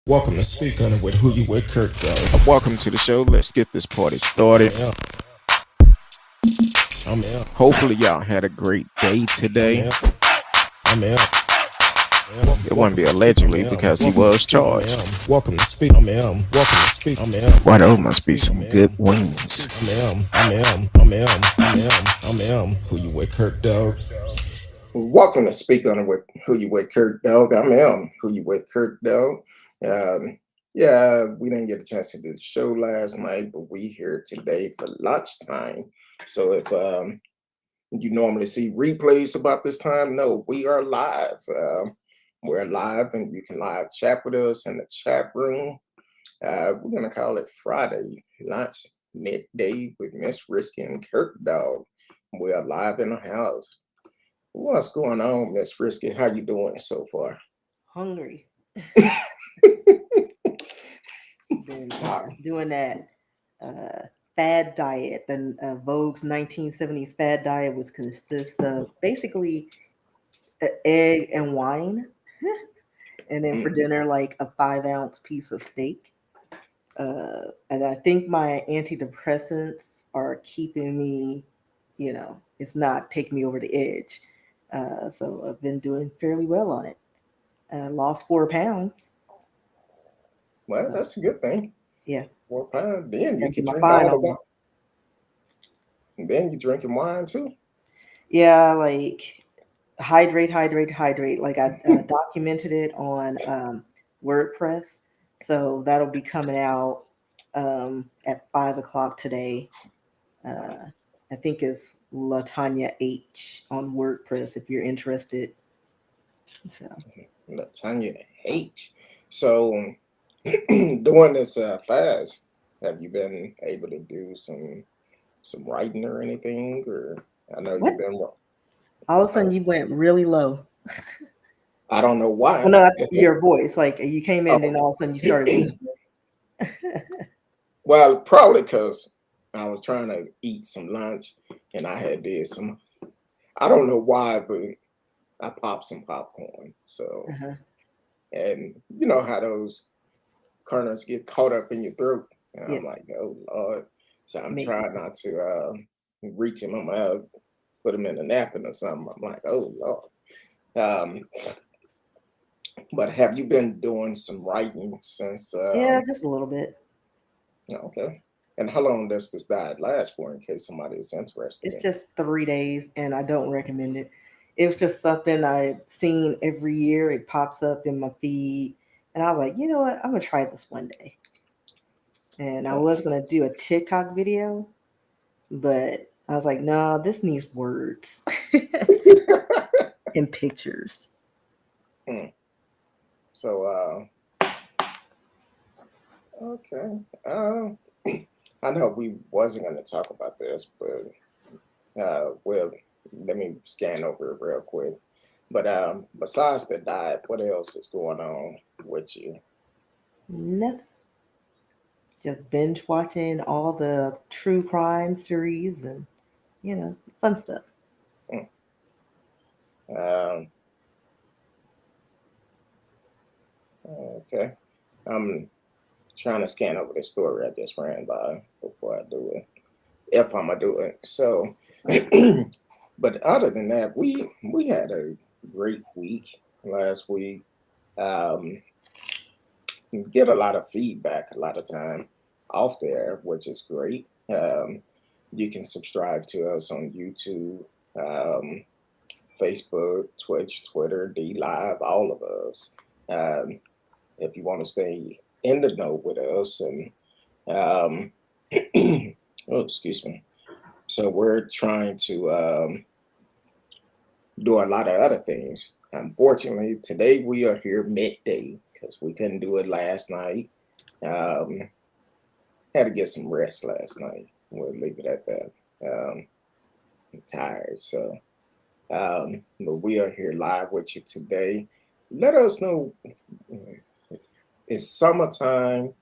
Welcome to Speak On It with Who You With CurtDog. Welcome to the show. Let's get this party started. I'm out. Hopefully, y'all had a great day today. I'm out. It wouldn't be allegedly because he was charged. Welcome to Speak. I'm out. Welcome to Speak. I'm out. Why, those must be some good wings. I'm Who You With CurtDog. Welcome to Speak On It with Who You With CurtDog. I'm Who You With CurtDog. Yeah, we didn't get a chance to do the show last night, but we here today for lunchtime. So if you normally see replays about this time, no, we are live. We're live, and you can live chat with us in the chat room. We're gonna call it Friday lunch midday with Miss Risky and CurtDog. We are live in the house. What's going on, Miss Risky? How you doing so far? Hungry. Been doing that fad diet. The Vogue's 1970s fad diet was consists of basically an egg and wine, and then for dinner like a 5-ounce piece of steak. And I think my antidepressants are keeping me, it's not taking me over the edge. So I've been doing fairly well on it. Lost 4 pounds. Well, that's a good thing. Yeah. 4 pounds. Then you Gotta can get my drink all fine the on. wine. And then you drinking wine too. Yeah, like hydrate. Like I documented it on WordPress, so that'll be coming out at 5 o'clock today. I think it's Latanya H on WordPress if you're interested. So Latanya H. So doing this fast, have you been able to do some writing or anything? Or I know what? you've been. All of a sudden you went really low. I don't know why. Well, no, your voice. Like you came in, Oh. and all of a sudden you started whispering. Well, probably because I was trying to eat some lunch and I had did some. I don't know why, but I popped some popcorn. So, and you know how those kernels get caught up in your throat, and Yes. I'm like, oh Lord. So I'm Makes trying not to reach in my mouth, put them in a napkin or something. I'm like, oh Lord. But have you been doing some writing since? Yeah, just a little bit. Okay. And how long does this diet last for, in case somebody is interested? It's just 3 days, and I don't recommend it. It was just something I've seen every year. It pops up in my feed, and I was like, you know what? I'm gonna try this one day. And I was gonna do a TikTok video, but I was like, no, this needs words and pictures. So, okay. I know we wasn't going to talk about this, but well, let me scan over it real quick. But besides the diet, what else is going on with you? Nothing. Just binge watching all the true crime series and fun stuff. Um, okay. I'm trying to scan over the story I just ran by before I do it, if I'm gonna do it. So, but other than that, we had a great week last week. Um, get a lot of feedback a lot of time off there, which is great. You can subscribe to us on YouTube, Facebook, Twitch, Twitter, D Live, all of us. If you want to stay in the know with us, and oh, excuse me. So we're trying to do a lot of other things. Unfortunately, today we are here midday because we couldn't do it last night. Had to get some rest last night. We'll leave it at that. I'm tired, so but we are here live with you today. Let us know. It's summertime.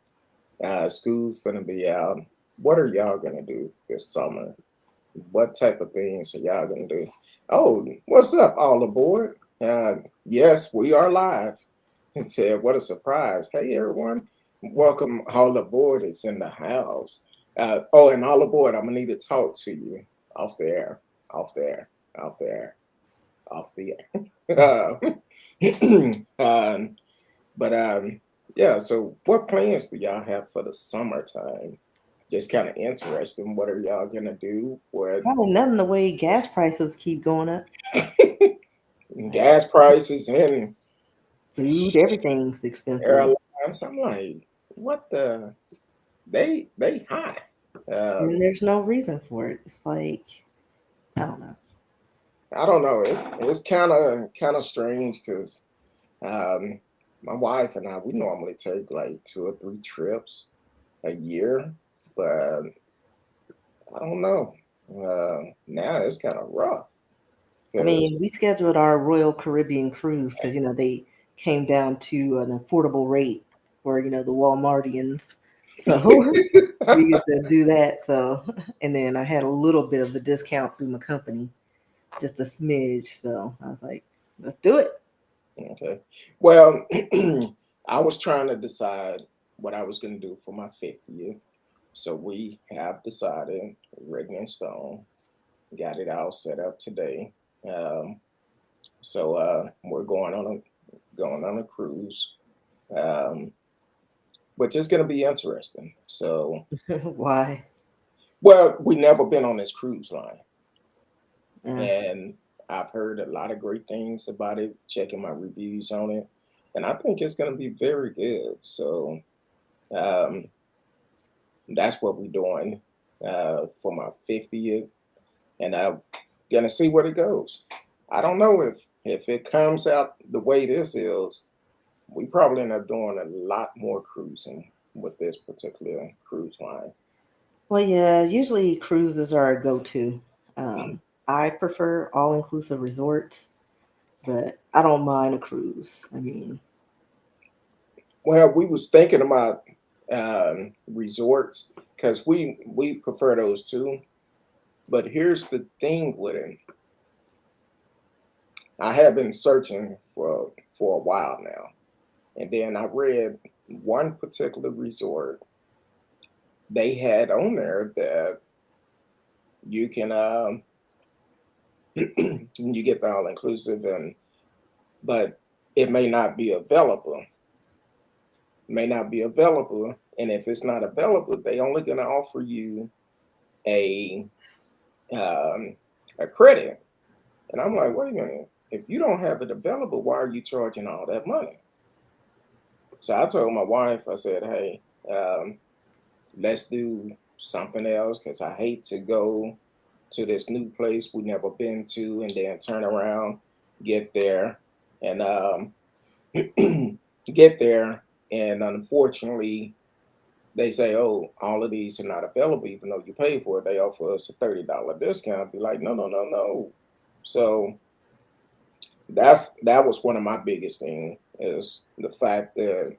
School's gonna be out. What are y'all gonna do this summer? What type of things are y'all gonna do? Oh, what's up, all aboard? Yes, we are live. and said, "What a surprise! Hey, everyone, welcome all aboard. It's in the house. Oh, and all aboard. I'm gonna need to talk to you off the air, off the air, off the air, off the air." But yeah. So, what plans do y'all have for the summertime? Just kind of interesting. What are y'all gonna do? What Probably nothing the way gas prices keep going up. Like gas prices and food, everything's expensive. airlines? I'm like, what the? They high. And Um, there's no reason for it. It's like, I don't know. I don't know. It's kind of strange because um, my wife and I we normally take like 2 or 3 trips a year, but I don't know. Now it's kind of rough I because mean, we scheduled our Royal Caribbean cruise because, they came down to an affordable rate for, the Walmartians. So we get to do that. So, and then I had a little bit of a discount through my company, just a smidge. So I was like, let's do it. okay. Well, I was trying to decide what I was going to do for my 50th. So we have decided, written in stone, got it all set up today. Um, so we're going on a cruise, um, which is going to be interesting. So, Why? well, we never been on this cruise line, Uh, and I've heard a lot of great things about it. Checking my reviews on it, and I think it's going to be very good. So um, that's what we're doing for my 50th, and I'm gonna see where it goes. I don't know if it comes out the way this is. We probably end up doing a lot more cruising with this particular cruise line. well, yeah, usually cruises are a go-to. I prefer all-inclusive resorts, but I don't mind a cruise. I mean, Well, we was thinking about resorts because we prefer those too. But here's the thing with it. I have been searching for a while now, and then I read one particular resort they had on there that you can you get the all inclusive and but it may not be available, and if it's not available they only going to offer you a um, a credit. And I'm like, wait a minute, if you don't have it available, why are you charging all that money? So I told my wife, I said, hey, um, let's do something else because I hate to go to this new place we never been to and then turn around, get there, and get there, and unfortunately they say, oh, all of these are not available, even though you pay for it. They offer us a $30 discount. Be like, no, no, no, no. So that was one of my biggest things is the fact that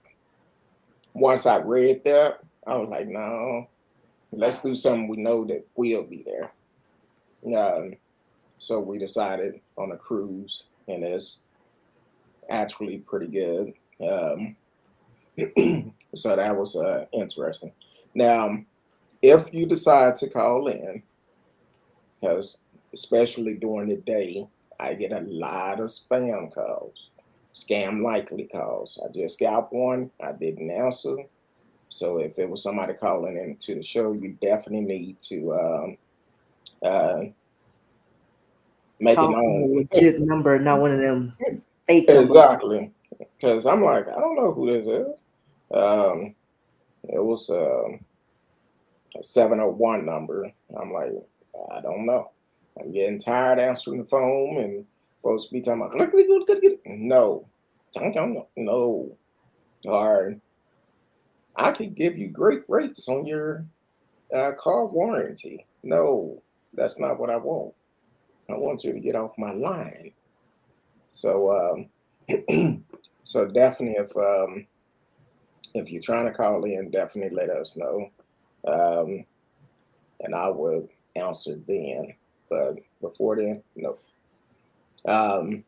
once I read that, I was like, no, let's do something we know that will be there. Um, so we decided on a cruise, and it's actually pretty good. Um, so that was interesting. Now, if you decide to call in, because especially during the day, I get a lot of spam calls, scam likely calls. I just got one, I didn't answer. So if it was somebody calling into the show, you definitely need to uh, make it call from a known. legit number, not one of them fake numbers. Exactly. Because I'm like, I don't know who this is. Um, it was a 701 number. I'm like, I don't know. I'm getting tired answering the phone and supposed to be talking about, no, no. Or I could give you great rates on your car warranty. No, that's not what I want. I want you to get off my line. So, so definitely, if you're trying to call in, definitely let us know, um, and I will answer then. But before then, no. Um,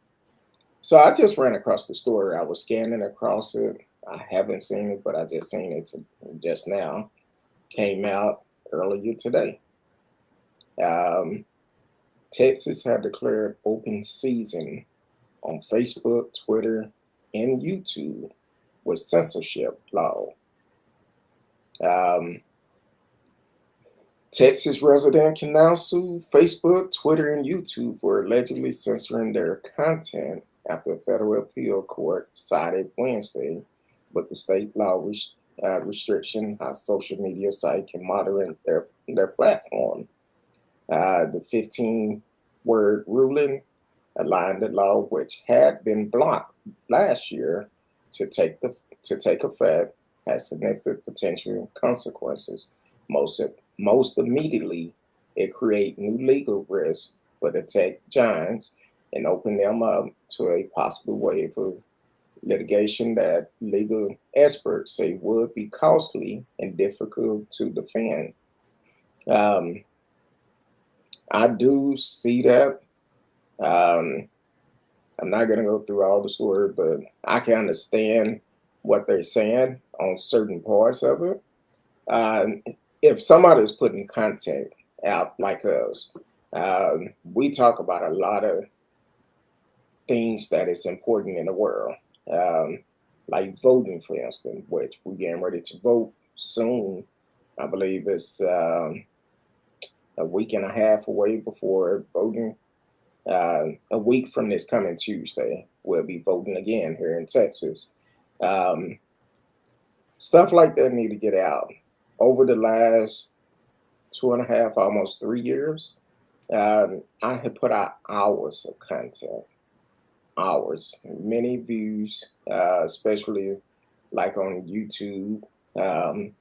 So I just ran across the story. I was scanning across it. I haven't seen it, but I just seen it just now. Came out earlier today. Um, Texas had declared open season on Facebook, Twitter, and YouTube with censorship law. Um, Texas resident can now sue Facebook, Twitter, and YouTube for allegedly censoring their content after a federal appeal court decided Wednesday with the state law restriction how social media site can moderate their platform. The 15-word ruling aligned the law, which had been blocked last year, to take the to take effect, has significant potential consequences. Most most immediately, it create new legal risks for the tech giants and open them up to a possible wave of litigation that legal experts say would be costly and difficult to defend. Um, I do see that. Um, I'm not going to go through all the story, but I can understand what they're saying on certain parts of it. Um, if somebody's putting content out like us, we talk about a lot of things that is important in the world, um, like voting, for instance, which we're getting ready to vote soon. I believe it's a week and a half away before voting. A week from this coming Tuesday, we'll be voting again here in Texas. Um, Stuff like that need to get out. Over the last 2.5, almost 3 years, I have put out hours of content, hours, many views, especially like on YouTube. Um,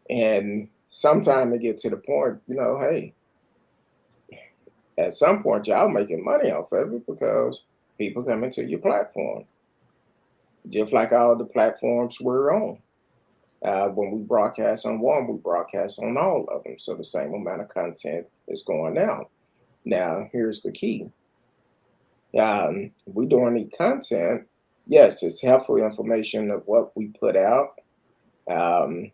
and sometimes it get to the point, hey, at some point y'all making money off of it because people coming to your platform, just like all the platforms we're on. When we broadcast on one, we broadcast on all of them. So the same amount of content is going out. Now, here's the key. We doing the content. Yes, it's helpful information of what we put out, um,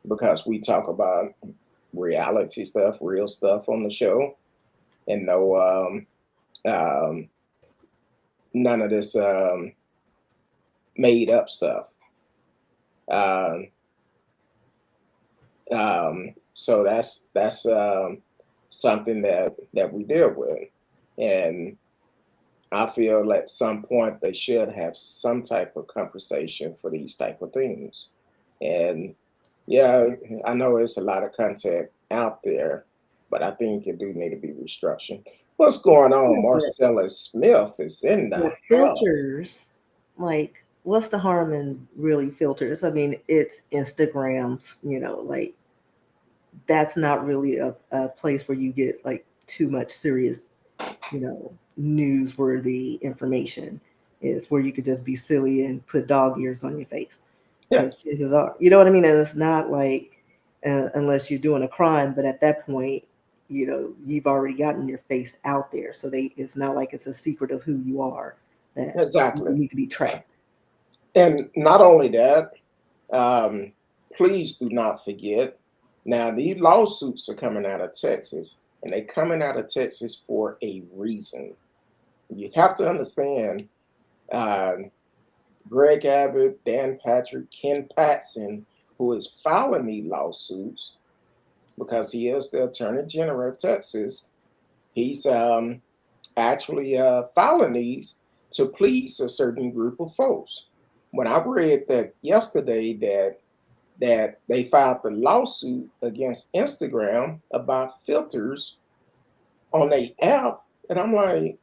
because we talk about reality stuff, real stuff on the show, and um, none of this made up stuff. Um, so that's something that we deal with, and I feel at some point they should have some type of conversation for these type of things. And yeah, I know it's a lot of content out there, but I think it do need to be restructured. What's going on? Yeah, but Marcella Smith is in the the house. filters, like, what's the harm in really filters? I mean, it's Instagrams, like that's not really a place where you get like too much serious, newsworthy information. Is where you could just be silly and put dog ears on your face. Because Yes, chances are, you know what I mean? And it's not like, unless you're doing a crime, but at that point, you've already gotten your face out there. So it's not like it's a secret of who you are that you exactly. need to be tracked. And not only that, um, please do not forget. Now, these lawsuits are coming out of Texas, and they're coming out of Texas for a reason. You have to understand, uh, Greg Abbott, Dan Patrick, Ken Patson, who is filing these lawsuits because he is the Attorney General of Texas. He's actually filing these to please a certain group of folks. When I read that yesterday that they filed the lawsuit against Instagram about filters on their app, and I'm like,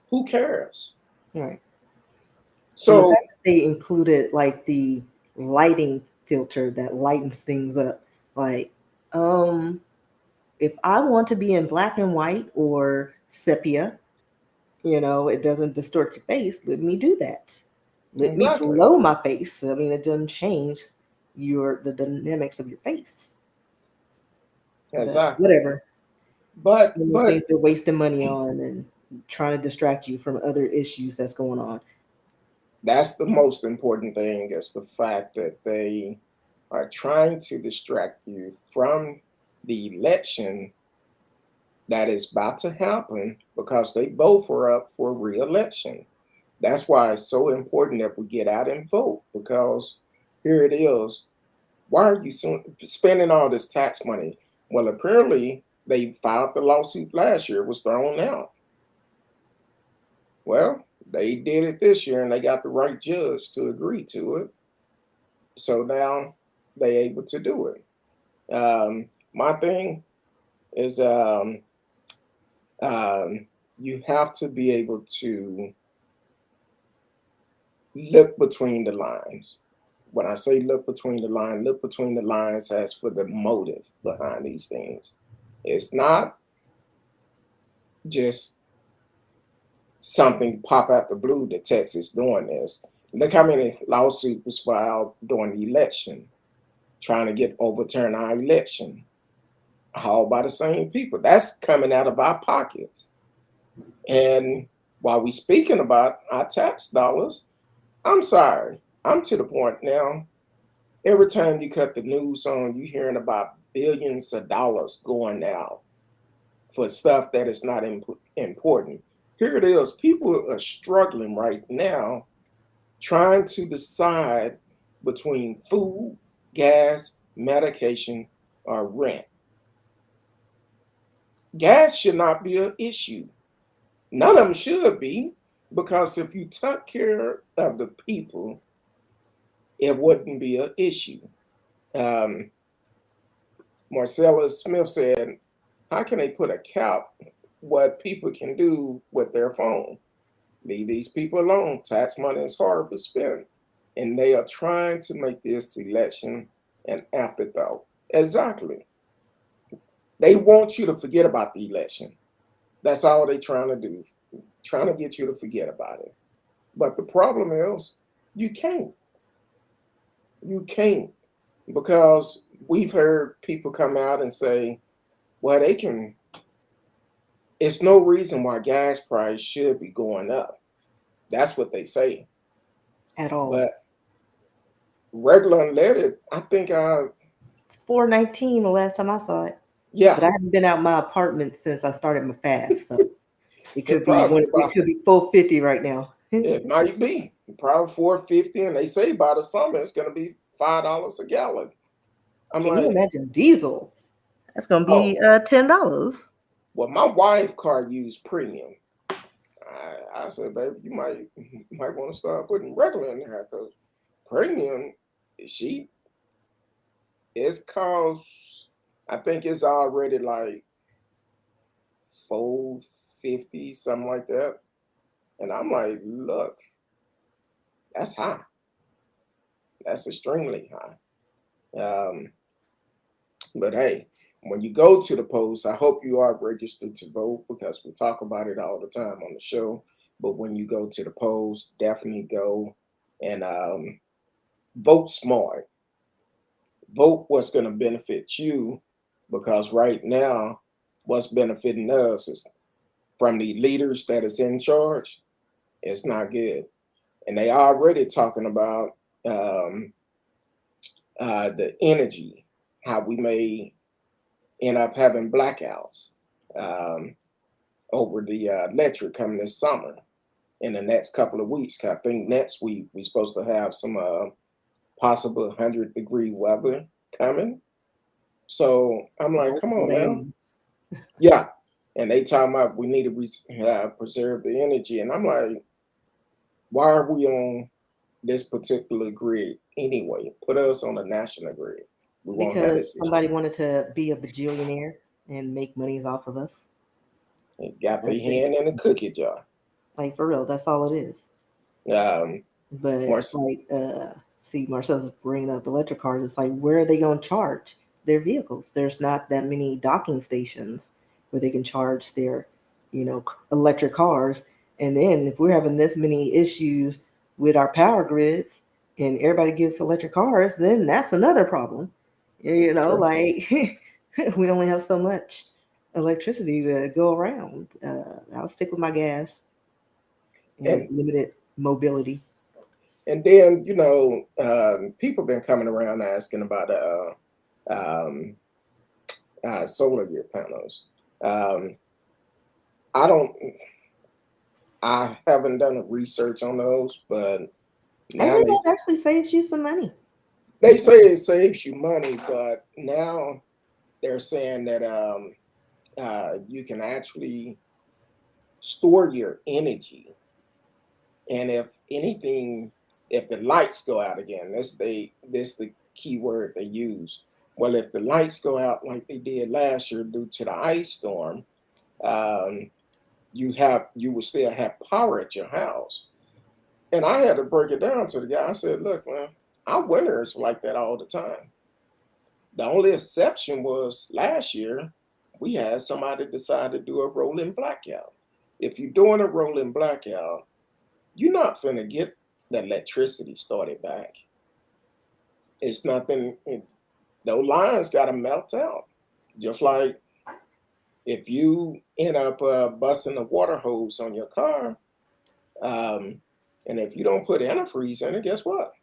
who cares? Right. And the So fact that they included like the lighting filter that lightens things up, like, um, if I want to be in black and white or sepia, it doesn't distort your face. Let me do that. Let me exactly, glow my face. I mean, it doesn't change the dynamics of your face. But exactly. whatever. But Some of the but things they're wasting money on, and trying to distract you from other issues that's going on. That's the most important thing, is the fact that they are trying to distract you from the election that is about to happen, because they both are up for re-election. That's why it's so important that we get out and vote, because here it is. Why are you spending all this tax money? Well, apparently they filed the lawsuit last year, it was thrown out. Well, they did it this year and they got the right judge to agree to it. So now they able to do it. My thing is you have to be able to look between the lines. When I say look between the lines as for the motive behind these things. It's not just something pop out the blue that Texas doing this. Look how many lawsuits was filed during the election, trying to get overturn our election, all by the same people. That's coming out of our pockets. And while we speaking about our tax dollars, I'm sorry, I'm to the point now. Every time you cut the news on, you hearing about billions of dollars going out for stuff that is not important. Here it is. People are struggling right now trying to decide between food, gas, medication, or rent. Gas should not be an issue. None of them should be, because if you took care of the people, it wouldn't be an issue. Um, Marcella Smith said, how can they put a cap what people can do with their phone? Leave these people alone. Tax money is hard to spend. And they are trying to make this election an afterthought. Exactly. They want you to forget about the election. That's all they're trying to do, trying to get you to forget about it. But the problem is, you can't. You can't. Because we've heard people come out and say, well, they can, it's no reason why gas price should be going up. That's what they say. At all. But regular unleaded, I think it's $4.19 the last time I saw it. Yeah. But I haven't been out my apartment since I started my fast. So it could it be $4.50 right now. It might be. Probably $4.50, and they say by the summer it's gonna be $5 a gallon. Can you imagine diesel? That's gonna be $10. Well, my wife car used premium. I said, baby, you might want to start putting regular in there, because premium, it's cost, I think it's already like $4.50, something like that. And I'm like, look, that's high. That's extremely high. But hey, when you go to the polls, I hope you are registered to vote, because we talk about it all the time on the show. But when you go to the polls, definitely go and vote smart. Vote what's going to benefit you, because right now, what's benefiting us is from the leaders that is in charge. It's not good. And they already talking about the energy, how we may end up having blackouts over the electric coming this summer in the next couple of weeks. I think next week we're supposed to have some possible 100-degree weather coming. So I'm like, come on, man. Yeah. And they talking about we need to preserve the energy. And I'm like, why are we on this particular grid anyway? Put us on the national grid. We won't have because somebody wanted to be a bajillionaire and make monies off of us. They got their hand in a cookie jar. Like, for real, that's all it is. But see, Marcel's bringing up electric cars. It's like, where are they going to charge their vehicles? There's not that many docking stations where they can charge their, electric cars. And then if we're having this many issues with our power grids and everybody gets electric cars, then that's another problem. Like we only have so much electricity to go around. I'll stick with my gas and And limited mobility. then people been coming around asking about um, solar gear panels. Um, I don't. I haven't done a research on those, but I now think that actually saves you some money. they say it saves you money, but now they're saying that you can actually store your energy, and if anything, if the lights go out again, this the key word they use. Well, if the lights go out like they did last year due to the ice storm, um, you will still have power at your house. And I had to break it down to the guy. I said, look, man, our winters like that all the time. The only exception was last year, we had somebody decide to do a rolling blackout. If you're doing a rolling blackout, you're not finna get the electricity started back. It's nothing, those lines gotta melt out. Just like if you end up busting a water hose on your car, um, and if you don't put antifreeze in it, guess what?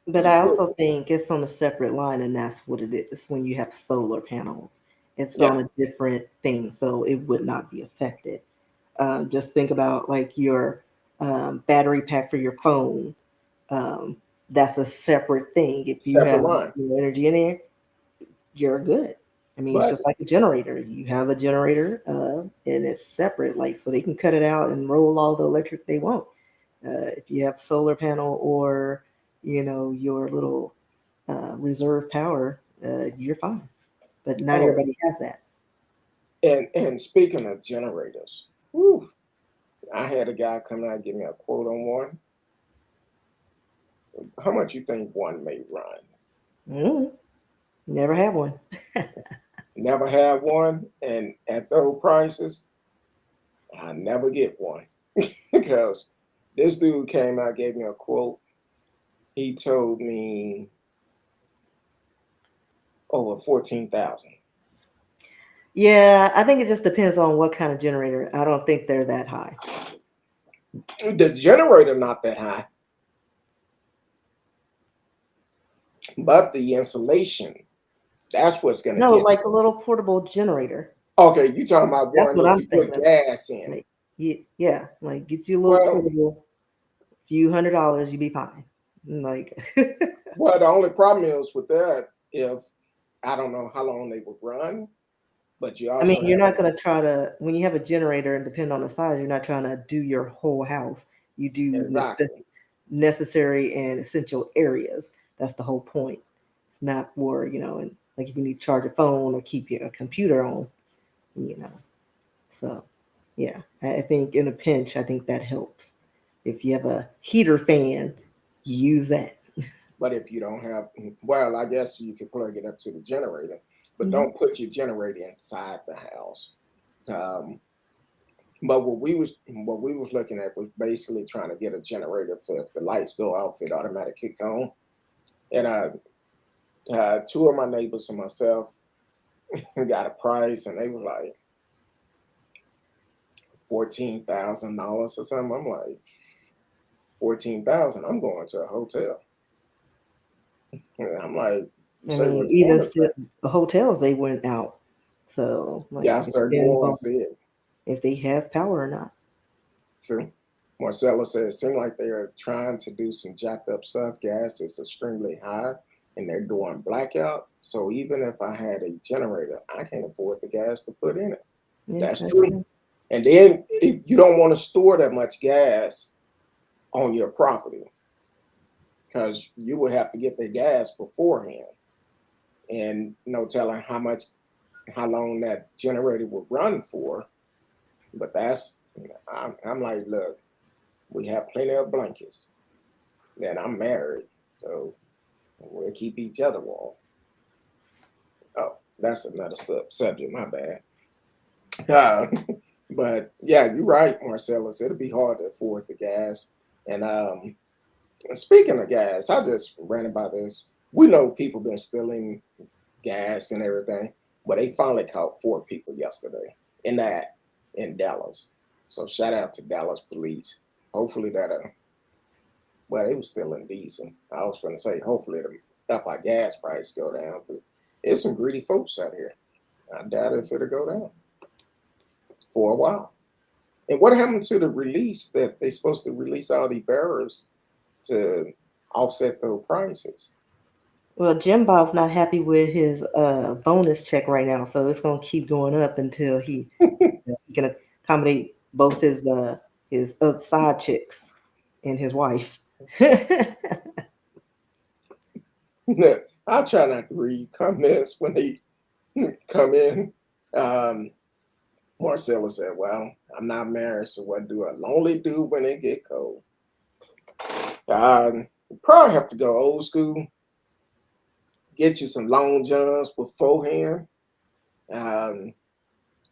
But You I put, also think it's on a separate line, and that's what it is when you have solar panels. It's yeah, on a different thing, so it would not be affected. Just think about like your battery pack for your phone. Um, that's a separate thing. If you separate have line. your energy in there, you're good. I mean, it's But just like a generator. You have a generator, and it's separate, like so they can cut it out and roll all the electric they want. If you have solar panel or your little reserve power, you're fine. But not oh, everybody has that. and speaking of generators, whew, I had a guy come out and give me a quote on one. How much you think one may run? Mm, never have one. Never had one, and at those prices, I never get one because this dude came out gave me a quote. He told me over 14,000. Yeah, I think it just depends on what kind of generator. I don't think they're that high. The generator not that high, but the insulation, that's what's gonna No, get like a little portable generator. me. Okay, you talking about That's one what that I'm you put thinking of. gas in. Like, yeah, like get you a little Well, portable, few $100s, you be fine. Like, the only problem is with that, if I don't know how long they would run, but you I mean, also you're have not gonna try to when you have a generator and depend on the size, you're not trying to do your whole house. You do exactly. necessary and essential areas. That's the whole point. It's not for, and like if you need to charge a phone or keep your computer on, you know. So yeah, I think in a pinch, I think that helps. If you have a heater fan, use that. But if you don't have, well, I guess you could plug it up to the generator, but Mhm. don't put your generator inside the house. Um, but what we was looking at was basically trying to get a generator for if the lights go off, it automatically kick on. And two of my neighbors and myself got a price, and they were like $14,000 or something. I'm like 14,000. I'm going to a hotel. And I'm like, you I say mean, which one even is still, that? the hotels they went out. So like Yeah, I it started depends going on for it. if they have power or not. True. Marcella said it seemed like they are trying to do some jacked up stuff. Gas is extremely high and they're doing blackout. So even if I had a generator, I can't afford the gas to put in it. Yeah, That's that's true. true. And then you don't want to store that much gas on your property because you would have to get the gas beforehand. And no telling how long that generator would run for. But I'm like, look, we have plenty of blankets. And I'm married, so we'll keep each other warm. Oh, that's another subject. My bad. Uh, but yeah, you're right, Marcellus. It'll be hard to afford the gas. And speaking of gas, I just ran about this. We know people been stealing gas and everything, but they finally caught 4 people yesterday. in that in Dallas. So shout out to Dallas police. Hopefully that well, they was feeling decent. I was gonna say hopefully the up our gas price go down, but there's some greedy folks out here. I doubt if it'll go down for a while. And what happened to the release that they supposed to release all the bearers to offset those prices? Well, Jim Bob's not happy with his bonus check right now, so it's gonna keep going up until he can accommodate both his side chicks and his wife. I try not to read comments when they come in. Um, Marcella said, "Well, I'm not married, so what do a lonely do when it get cold?" Probably have to go old school. Get you some long johns with forehand, um,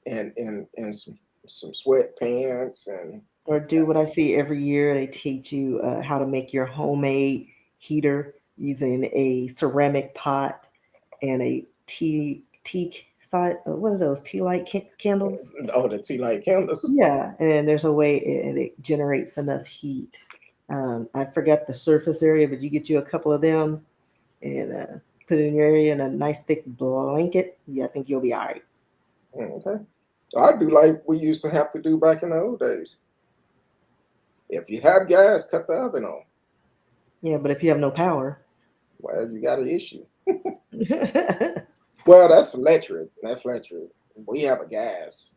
and some sweatpants and Or do what I see every year. They teach you how to make your homemade heater using a ceramic pot and a tea side. What is those tea light candles? oh, the tea light candles. Yeah, and there's a way it generates enough heat. I forgot the surface area, but you get you a couple of them and put it in your area in a nice thick blanket. Yeah, I think you'll be all right. Okay, I do like we used to have to do back in the old days. If you have gas, cut the oven on. Yeah, but if you have no power, Well, you got an issue. Well, that's electric. That's electric. We have a gas.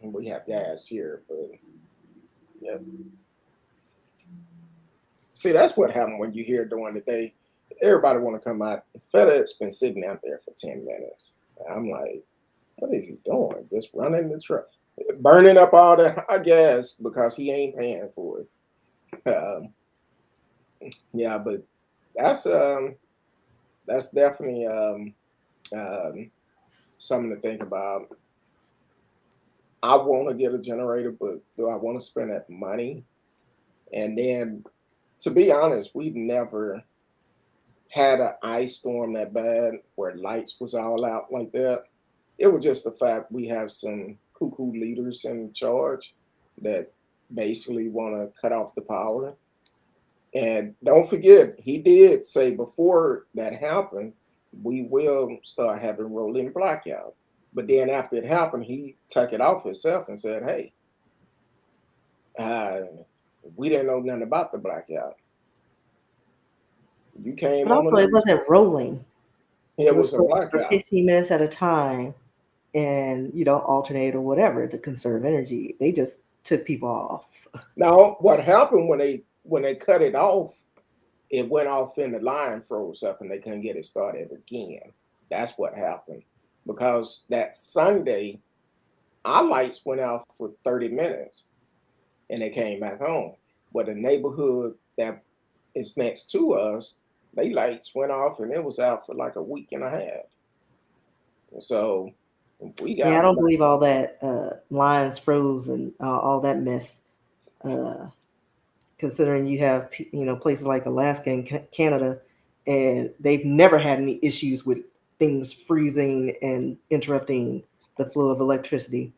We have gas here, but yeah. See, that's what happened when you hear during the day. Everybody want to come out. FedEx been sitting out there for 10 minutes. I'm like, what is he doing? Just running the truck, burning up all the gas because he ain't paying for it. Yeah, but that's um, that's definitely something to think about. I want to get a generator, but do I want to spend that money? And then, to be honest, we've never had an ice storm that bad where lights was all out like that. It was just the fact we have some cuckoo leaders in charge that basically want to cut off the power. And don't forget, he did say before that happened, we will start having rolling blackout. But then after it happened, he took it off himself and said, "Hey, uh, we didn't know nothing about the blackout. You came but on the also it news. wasn't rolling. It It was was a for blackout." 15 minutes at a time, and alternate or whatever to conserve energy. They just took people off. Now, what happened when they cut it off? It went off and the line froze up and they couldn't get it started again. That's what happened because that Sunday our lights went out for 30 minutes and they came back on. But the neighborhood that is next to us, they lights went off and it was out for like a week and a half. So we Yeah, I got don't believe all that lines froze and all that mess. Uh, Considering you have places like Alaska and Canada, and they've never had any issues with things freezing and interrupting the flow of electricity.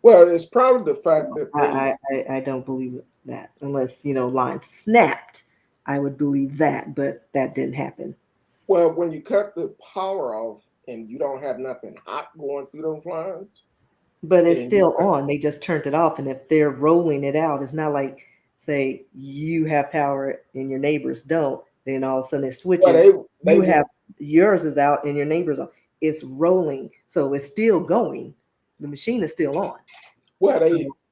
well, it's probably the fact So that they I don't believe that unless lines snapped. I would believe that, but that didn't happen. well when you cut the power off and you don't have nothing hot going through those lines, But it's and you still cut on. They just turned it off, and if they're rolling it out, it's not like say you have power and your neighbors don't. Then all of a sudden it well switches. they You will have yours is out and your neighbors on. It's rolling, so it's still going. The machine is still on, well so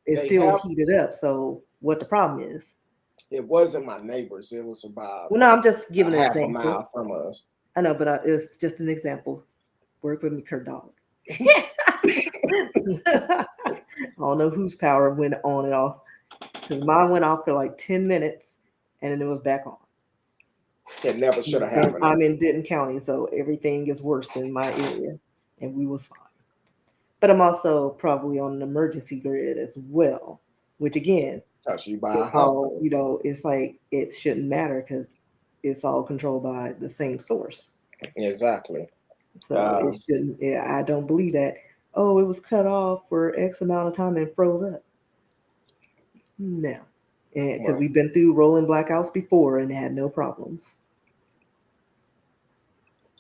it's they still have heated up. So what the problem is? it wasn't my neighbors. It was about Well, no, I'm just a giving an half a example. mile from us. I know, but it's just an example. Work with me, CurtDog. I don't know whose power went on and off because mine went off for like 10 minutes and then it was back on. It never should have And happened. I'm in Denton County, so everything is worse in my area, and we was fine. But I'm also probably on an emergency grid as well, which again, Because you buy a it's all, hospital. it's like it shouldn't matter because it's all controlled by the same source. Exactly. So it Um, shouldn't, yeah, I don't believe that. oh, it was cut off for X amount of time and froze up. No, because Well, we've been through rolling blackouts before and had no problems.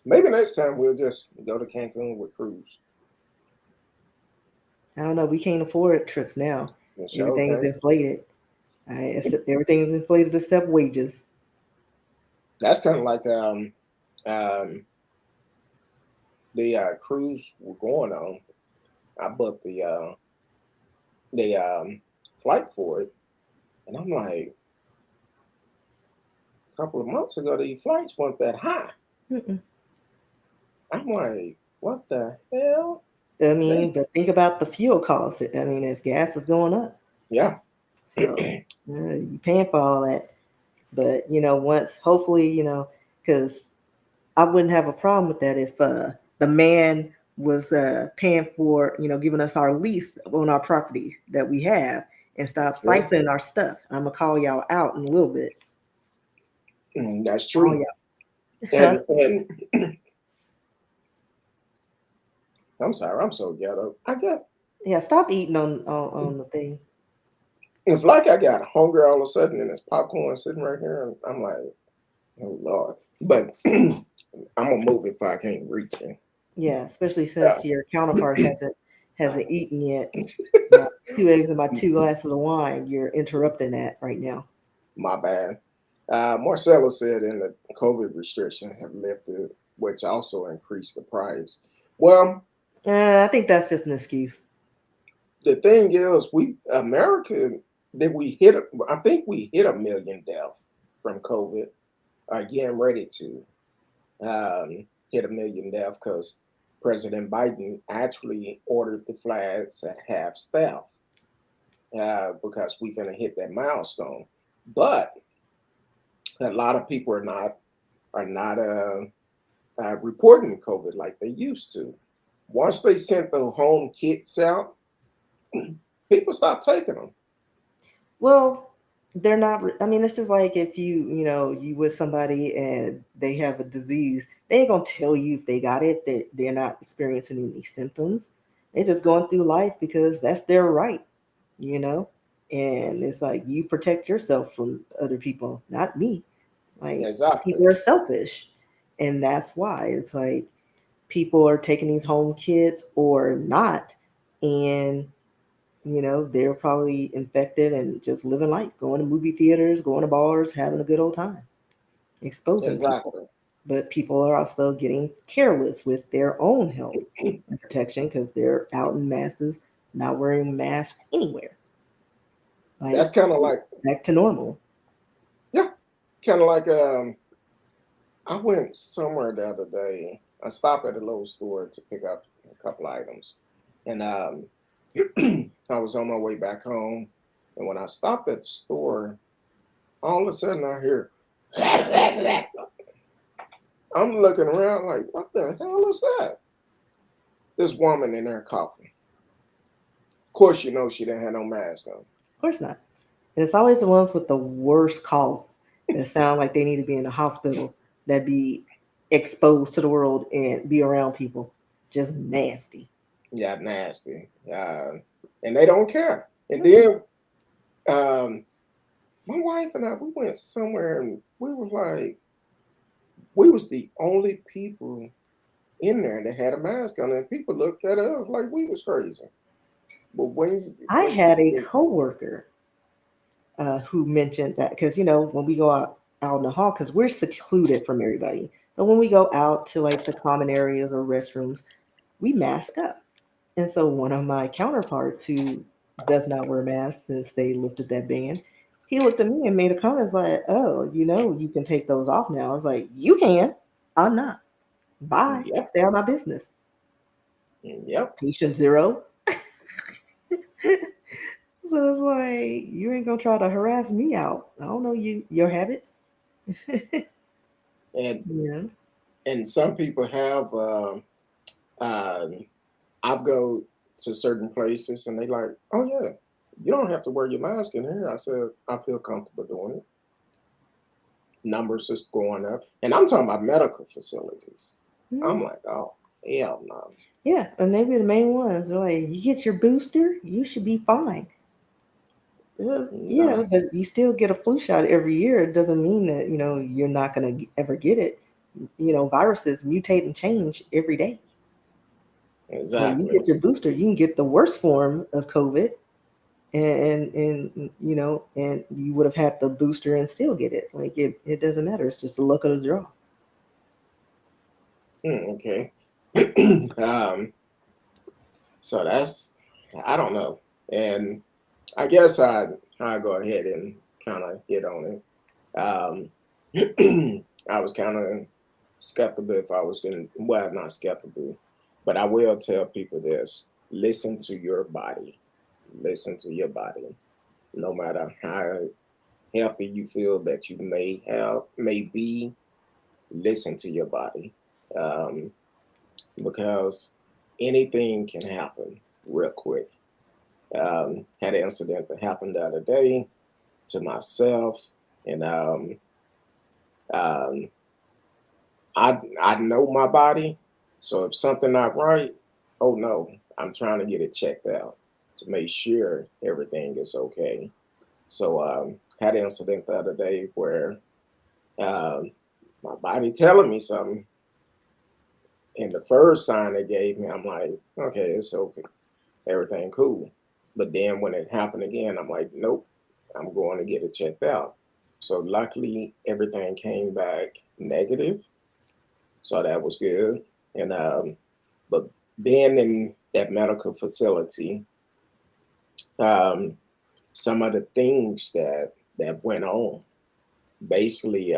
maybe next time we'll just go to Cancun with cruise. I don't know. We can't afford trips now. And show, Everything's okay. inflated. Everything's inflated except wages. That's kind of like um the cruise we're going on. I booked the flight for it, and I'm like, a couple of months ago, these flights weren't that high. Mm-mm. I'm like, what the hell? I They, mean, but think about the fuel costs. I mean, if gas is going up, yeah, so you paying for all that. But once hopefully, because I wouldn't have a problem with that if the man was paying for giving us our lease on our property that we have and stop true. siphoning our stuff. I'm gonna call y'all out in a little bit. That's All true. y'all. And I'm sorry, I'm so ghetto. I got Yeah, stop eating on the thing. it's like I got hungry all of a sudden, and there's popcorn sitting right here, and I'm like, oh Lord. But I'm gonna move it if I can't reach it. Yeah, especially Yeah, since your counterpart hasn't eaten yet. My 2 eggs and my 2 glasses of wine. You're interrupting that right now. my bad. Marcella said in the COVID restriction have lifted, which also increased the price. Well, I think that's just an excuse. the thing is, we America that we hit. I think we hit 1 million deaths from COVID. Are getting ready to hit 1 million deaths because President Biden actually ordered the flags at half staff because we're going to hit that milestone. But a lot of people are not reporting COVID like they used to. Once they sent the home kits out, people stopped taking them. Well, they're not. I mean, it's just like if you with somebody and they have a disease, they ain't gonna tell you if they got it. They're not experiencing any symptoms. They're just going through life because that's their right, you know. And it's like you protect yourself from other people, not me. Like Exactly. people are selfish, and that's why it's like people are taking these home kits or not, and they're probably infected and just living life, going to movie theaters, going to bars, having a good old time, exposing people. Exactly. But people are also getting careless with their own health and protection because they're out in masses, not wearing masks anywhere. Like That's kind of like, back to normal. yeah, kind of like I went somewhere the other day. I stopped at a little store to pick up a couple items, and I was on my way back home. And when I stopped at the store, all of a sudden I hear, I'm looking around like, what the hell is that? This woman in there coughing. Of course, she didn't have no mask on. Of course not. And it's always the ones with the worst cough that sound like they need to be in a hospital, that be exposed to the world and be around people. Just nasty. Yeah, nasty. And they don't care. And Mm-mm. then um, my wife and I, we went somewhere and we were like, we was the only people in there that had a mask on, and people looked at us like we was crazy. But I when had a people, coworker who mentioned that because when we go out in the hall, because we're secluded from everybody, but when we go out to like the common areas or restrooms, we mask up. And so one of my counterparts who does not wear masks since they lifted that ban, he looked at me and made a comment like, "Oh, you can take those off now." I was like, "You can. I'm not. Bye. yep, Stay out of my business." yep, Patient zero. So it's like you ain't gonna try to harass me out. I don't know your habits. and Yeah. some people have. Uh, I've go to certain places and they like, oh yeah, you don't have to wear your mask in here. I said I feel comfortable doing it. Numbers is going up, and I'm talking about medical facilities. I'm Mhm. like, oh hell no. Yeah, and maybe the main ones are like, you get your booster, you should be fine. Yeah, No, but you still get a flu shot every year. It doesn't mean that, you're not going to ever get it. Viruses mutate and change every day. When you exactly. get your booster, you can get the worst form of COVID, and you would have had the booster and still get it. Like it doesn't matter. It's just the luck of the draw. Okay. um, so that's, I don't know. And I guess I go ahead and kind of hit on it. I was kind of skeptical if I was going to, well, not skeptical, but I will tell people this: listen to your body. Listen to your body. No matter how healthy you feel that you may be, listen to your body. Um, because anything can happen real quick. Had an incident that happened the other day to myself, and um, I know my body, so if something not right, oh no, I'm trying to get it checked out to make sure everything is okay. So had an incident the other day where um, my body telling me something, and the first sign they gave me, I'm like, okay, it's okay, everything cool. But then when it happened again, I'm like, nope, I'm going to get it checked out. So luckily, everything came back negative, so that was good. And but being in that medical facility, um, some of the things that went on, basically,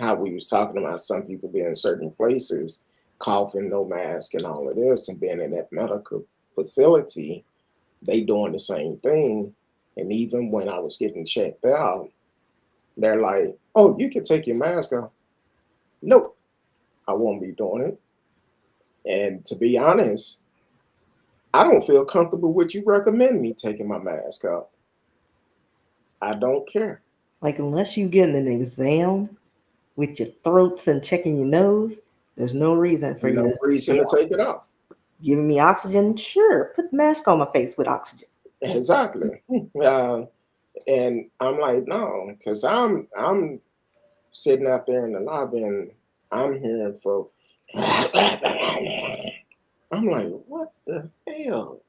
how we was talking about some people being in certain places, coughing, no mask, and all of this, and being in that medical facility, they doing the same thing. And even when I was getting checked out, they're like, "Oh, you can take your mask off." Nope, I won't be doing it. And to be honest, I don't feel comfortable with you recommend me taking my mask off. I don't care. Like unless you getting an exam with your throats and checking your nose, there's no reason for you No to reason stay to on. take it off. Giving me oxygen, sure. Put the mask on my face with oxygen. Exactly. Uh, and I'm like, no, because I'm sitting out there in the lobby and I'm hearing for I'm like, what the hell?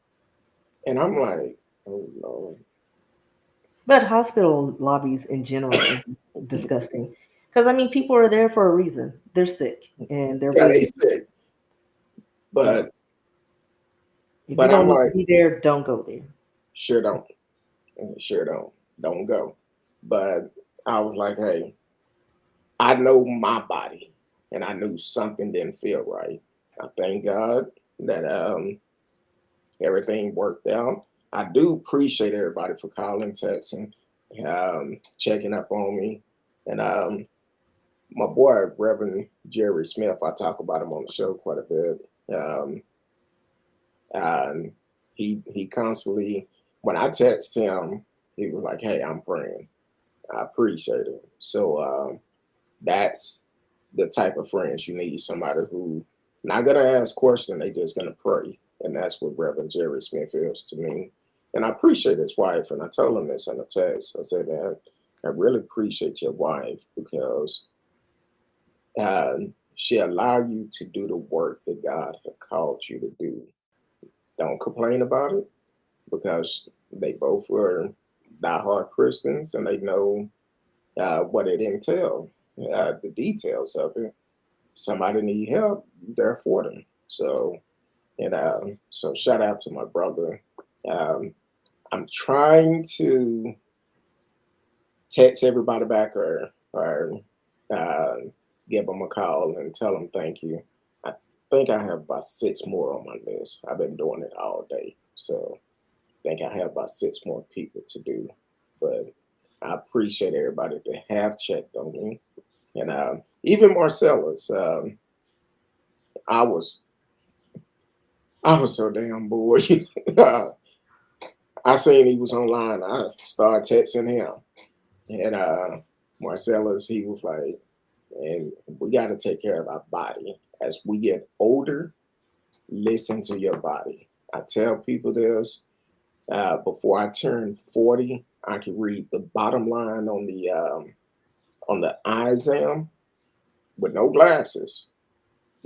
And I'm like, oh Lord. But hospital lobbies in general are disgusting. Because I mean, people are there for a reason. They're sick and they're Yeah, they waiting. sick. Yeah. But If you but I'm don't need to like, be there, don't go there. sure don't. Sure don't. Don't go. But I was like, hey, I know my body and I knew something didn't feel right. I thank God that everything worked out. I do appreciate everybody for calling, texting, checking up on me. And my boy, Reverend Jerry Smith, I talk about him on the show quite a bit. And he constantly, when I text him, he was like, "Hey, I'm praying. I appreciate it." So that's the type of friends you need. Somebody who not gonna ask questions, they just gonna pray, and that's what Reverend Jerry Smith is to me. And I appreciate his wife, and I told him this in a text. I said, "Man, I really appreciate your wife because she allowed you to do the work that God had called you to do. Don't complain about it because they both were diehard Christians and they know what it entails, the details of it. Somebody need help, there for them. So, so shout out to my brother. Um, I'm trying to text everybody back or uh, give them a call and tell them thank you. I think I have about six more on my list. I've been doing it all day, so I think I have about six more people to do. But I appreciate everybody that have checked on me, and even Marcellus. I was I was so damn bored. I seen he was online. I started texting him, and Marcellus, he was like, "And we got to take care of our body as we get older. Listen to your body. I tell people this before I turned 40, I could read the bottom line on the eye exam with no glasses.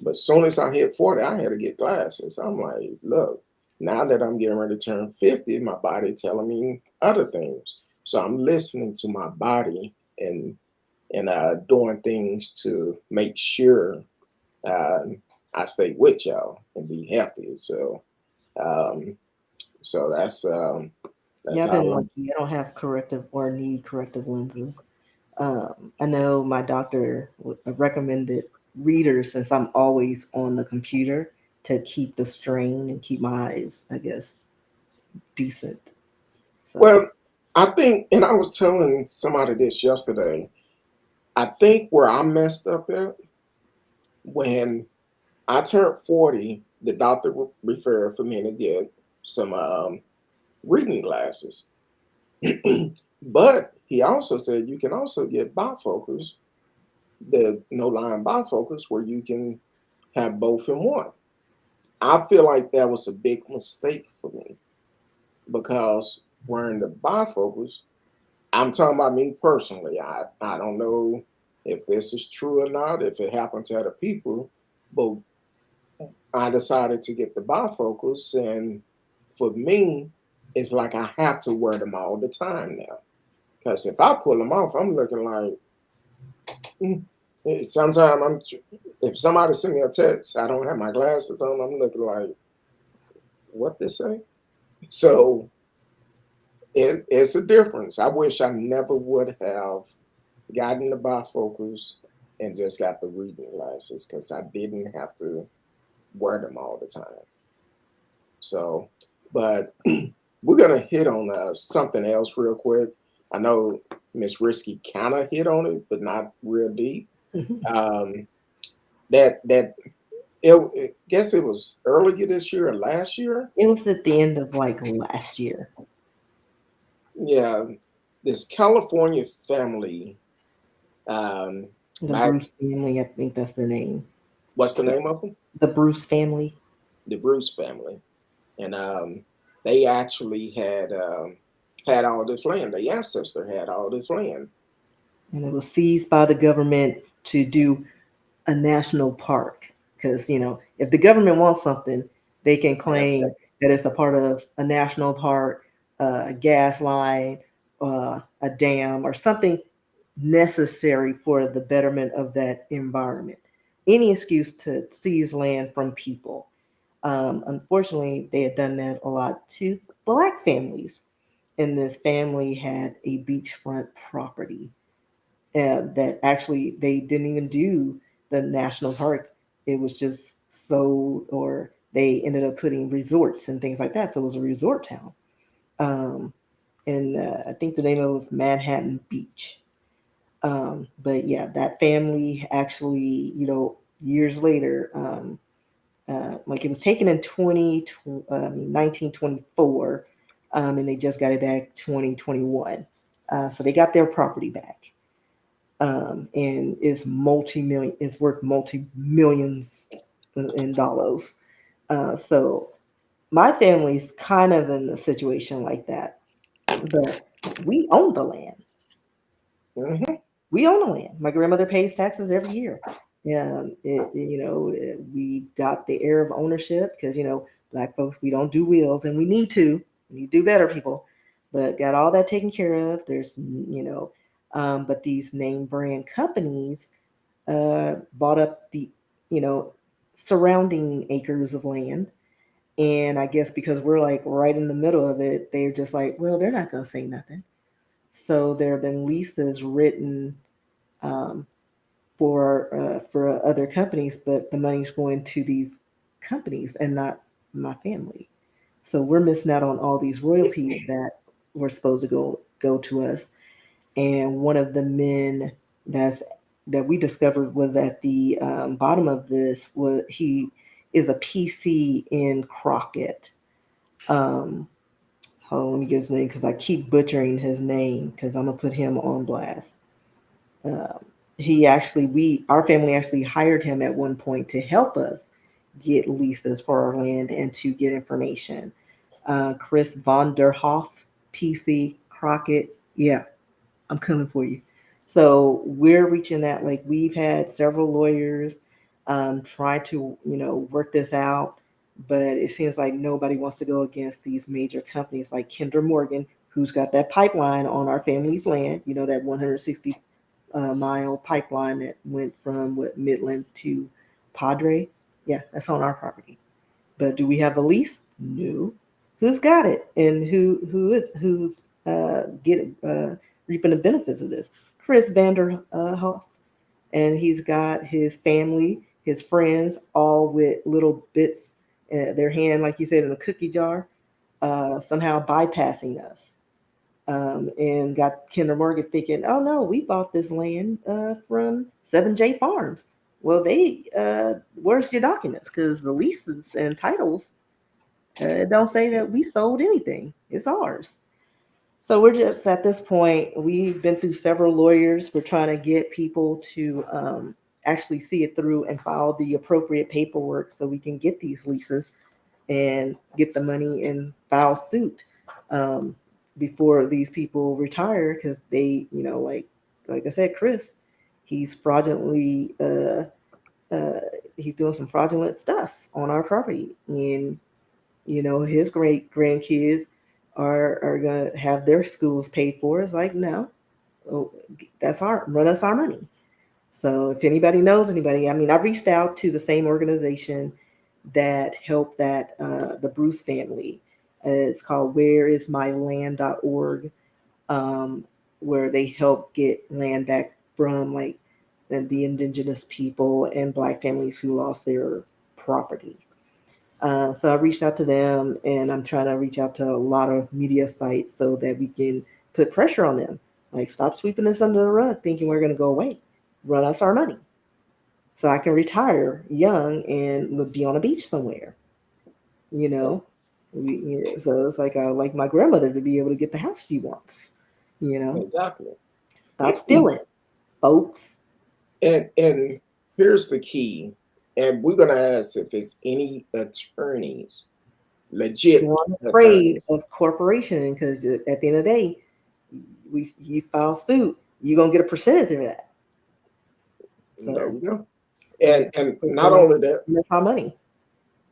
But as soon as I hit 40, I had to get glasses. I'm like, look, now that I'm getting ready to turn 50, my body telling me other things. So I'm listening to my body and doing things to make sure uh, I stay with y'all and be healthy. Um, so Yeah, that's I've been how I'm. lucky. I don't have corrective or need corrective lenses. I know my doctor recommended readers since I'm always on the computer to keep the strain and keep my eyes, I guess, decent. So, Well, I think, and I was telling somebody this yesterday. I think where I messed up at when I turned 40, the doctor referred for me to get some reading glasses. But he also said you can also get bifocals, the no line bifocals, where you can have both in one. I feel like that was a big mistake for me because wearing the bifocals, I'm talking about me personally. I don't know if this is true or not, if it happened to other people, but I decided to get the bifocals, and for me, it's like I have to wear them all the time now. Because if I pull them off, I'm looking like mm. Sometimes if somebody send me a text, I don't have my glasses on, I'm looking like what they say. So it's a difference. I wish I never would have gotten the bifocals and just got the reading glasses because I didn't have to wear them all the time. So, but we're gonna hit on something else real quick. I know Miss Risky kind of hit on it, but not real deep. it Um, that guess it was earlier this year or last year. was at the end of like last year. Yeah, this California family. Um, The back, Bruce family, I think that's their name. what's the name of them? The Bruce family. The Bruce family, and they actually had all this land. The ancestor had all this land. And it was seized by the government to do a national park. Because, if the government wants something, they can That's claim that it's a part of a national park, a gas line, a dam, or something necessary for the betterment of that environment. Any excuse to seize land from people. Unfortunately, they had done that a lot to Black families. And this family had a beachfront property that actually they didn't even do the national park. It was just sold, or they ended up putting resorts and things like that. So it was a resort town. Um, and I think the name of it was Manhattan Beach. But yeah, that family actually, years later, like it was taken in 1924, and they just got it back 2021. So they got their property back, and is worth multi millions in dollars. So my family's kind of in a situation like that, but we own the land. hmm We own the land. My grandmother pays taxes every year. We got the air of ownership because Black folks, we don't do wills, and we need to. We need to do better, people. But got all that taken care of. But these name brand companies bought up the you know surrounding acres of land. And I guess because we're like right in the middle of it, they're just like, well, they're not going to say nothing. So there have been leases written um, for other companies, but the money's going to these companies and not my family. So we're missing out on all these royalties that were supposed to go to us. And one of the men that's that we discovered was at the bottom of this was he is a PC in Crockett. Um, Hold on, let me get his name because I keep butchering his name because I'm gonna put him on blast. Um, he actually, our family actually hired him at one point to help us get leases for our land and to get information. Chris von der Hoff, PC Crockett. Yeah, I'm coming for you. So we're reaching out. Like we've had several lawyers try to, work this out, but it seems like nobody wants to go against these major companies like Kinder Morgan, who's got that pipeline on our family's land. You know, that 160 mile pipeline that went from what Midland to Padre. Yeah, that's on our property. But do we have a lease? No. Who's got it, and who's getting reaping the benefits of this? Chris Vander Hoff, and he's got his family, his friends, all with little bits, their hand, like you said, in a cookie jar, somehow bypassing us. And got Kinder Morgan thinking, oh no, we bought this land from 7J Farms. Well, where's your documents? Because the leases and titles don't say that we sold anything. It's ours. So we're just at this point, we've been through several lawyers. We're trying to get people to actually see it through and file the appropriate paperwork so we can get these leases and get the money and file suit before these people retire because they, like I said, Chris, he's fraudulently he's doing some fraudulent stuff on our property, and his great grandkids are gonna have their schools paid for. It's like, no, oh, that's run us our money. So if anybody knows anybody, I mean, I've reached out to the same organization that helped the Bruce family. It's called whereismyland.org, where they help get land back from like the indigenous people and black families who lost their property. So I reached out to them, and I'm trying to reach out to a lot of media sites so that we can put pressure on them. Like, stop sweeping this under the rug, thinking we're going to go away. Run us our money, so I can retire young and be on a beach somewhere. You know, so it's like my grandmother to be able to get the house she wants. You know, Exactly. stop stealing, folks. And here's the key. And we're gonna ask if it's any attorneys, legit Well, I'm afraid attorneys. of corporation because at the end of the day, you file suit, you're gonna get a percentage of that. There So you go. it's And pushing us, miss our money.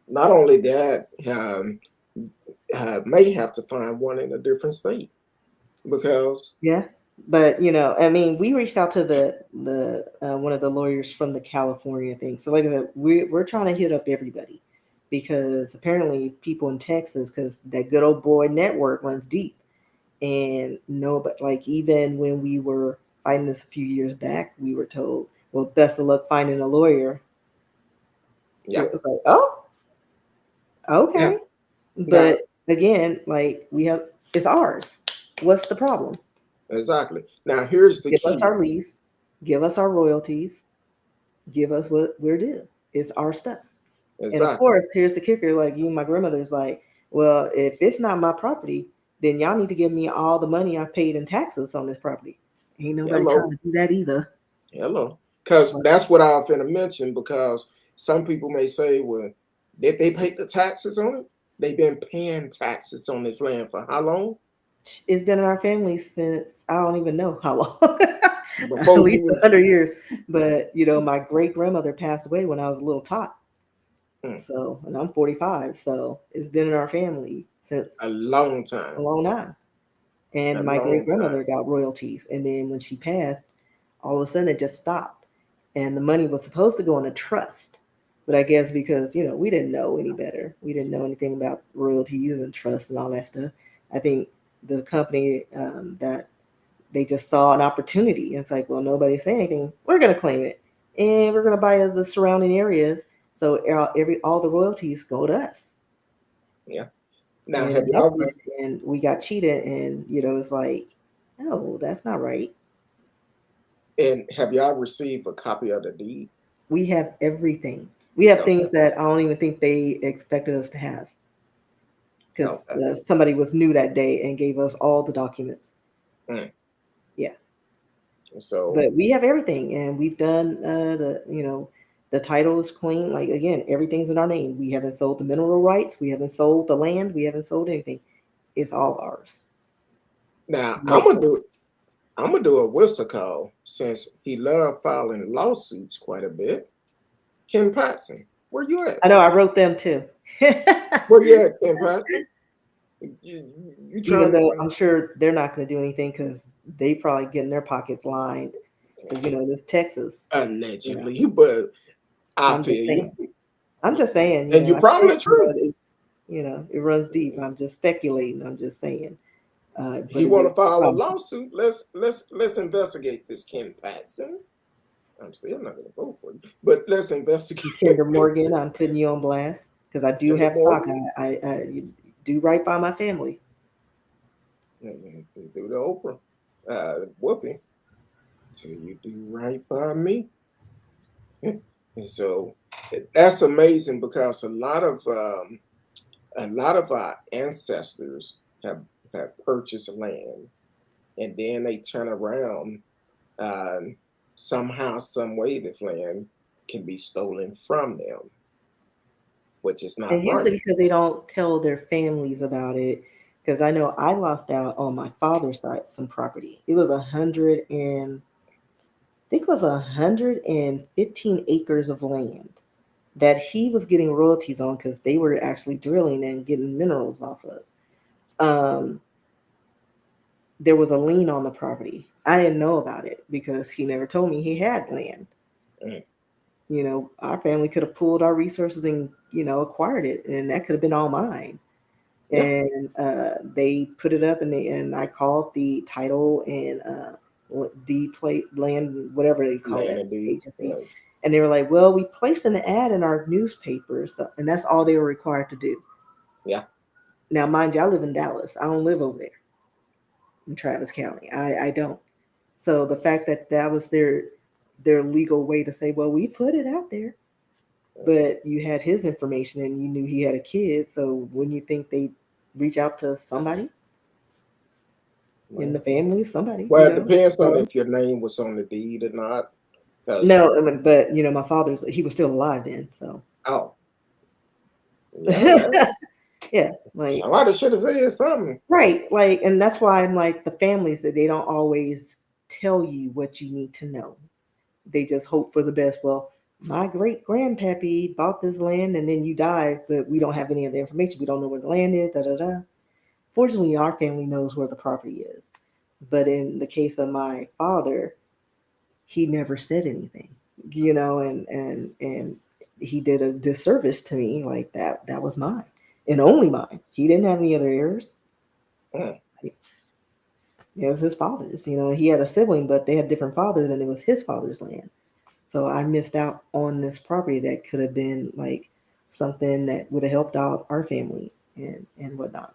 not only that, may have to find one in a different state because Yeah, but I mean, we reached out to the one of the lawyers from the California thing. So like I said, we're trying to hit up everybody because apparently people in Texas, because that good old boy network runs deep, and no, but like even when we were fighting this a few years back, we were told, well, best of luck finding a lawyer. yeah, It was like, oh, yeah. okay. Now But again, like it's ours. What's the problem? exactly. Now here's the Give us key. our lease, give us our royalties, give us what we're due. It's our stuff. And of Exactly. course, here's the kicker: like you, my grandmother's like, well, if it's not my property, then y'all need to give me all the money I paid in taxes on this property. Ain't nobody trying Hello. to do that either. Hello. Because that's what I was going to mention. Because some people may say, well, did they pay the taxes on it? They've been paying taxes on this land for how long? It's been in our family since I don't even know how long. At Before least you 100 years. But my great grandmother passed away when I was a little tot. mm, So, and I'm 45. So it's been in our family since a long a time. long time. A And my great long grandmother time. got royalties. And then when she passed, all of a sudden it just stopped. And the money was supposed to go in a trust. But I guess because, we didn't know any better. We didn't know anything about royalties and trust and all that stuff. I think the company that they just saw an opportunity. And it's like, well, nobody say anything. We're going to claim it. And we're going to buy the surrounding areas. So all the royalties go to us. Yeah. Now, And have it y'all happened, and we got cheated. And, it's like, no, that's not right. received a copy of the deed? We have everything. We have Okay. things that I don't even think they expected us to have because Okay. somebody was new that day and gave us all the documents. Mm. Yeah. So But we have everything, and we've done The title is clean. Like again, everything's in our name. We haven't sold the mineral rights. We haven't sold the land. We haven't sold anything. It's all ours. Now No. I'm gonna do a whistle call since he loved filing lawsuits quite a bit. Ken Patson, where you at? I know I wrote them too. Where you at, Ken Patson? You Even trying though to I'm sure they're not going to do anything because they probably getting their pockets lined because this Texas. You know, allegedly, but I I'm just feel you, saying. I'm just saying. and you're I said, probably true. it runs deep. I'm just speculating. I'm just saying. But He it want would to file a probably lawsuit. Let's investigate this, Ken Patson. I'm still not gonna vote for you, but let's investigate. Kinder Morgan. I'm putting you on blast because I do Kinder have stock. Morgan. I do right by my family. Do the Oprah, whooping. So you do right by me. And so that's amazing because a lot of our ancestors have purchased land and then they turn around, um, somehow, some way, this land can be stolen from them, which is And not usually right. because they don't tell their families about it. Because I know I lost out on my father's side some property. It was 115 acres of land that he was getting royalties on because they were actually drilling and getting minerals off of. Um, there was a lien on the property. I didn't know about it because he never told me he had land. Mm, Our family could have pooled our resources and acquired it, and that could have been all mine. yeah, And they put it up, and I called the title and the plate land, whatever they call land that and deed. agency, and they were like, "Well, we placed an ad in our newspaper, so, and that's all they were required to do." Yeah, Now, mind you, I live in Dallas. I don't live over there in Travis County. I don't. So the fact that that was their legal way to say, "Well, we put it out there," but you had his information and you knew he had a kid, so wouldn't you think they reach out to somebody in the well, family, somebody, well, it depends on So if your name was on the deed or not. Because no, I mean, but my father's he was still alive then, so oh yeah, well, yeah, like somebody should have said something. right, like, and that's why I'm like the families that they don't always tell you what you need to know. They just hope for the best. Well, my great grandpappy bought this land and then you died, but we don't have any of the information. We don't know where the land is. Da da da. Fortunately, our family knows where the property is. But in the case of my father, he never said anything, and he did a disservice to me. Like that was mine and only mine. He didn't have any other heirs. Mm, It was his father's. He had a sibling, but they had different fathers, and it was his father's land. So I missed out on this property that could have been like something that would have helped out our family and whatnot.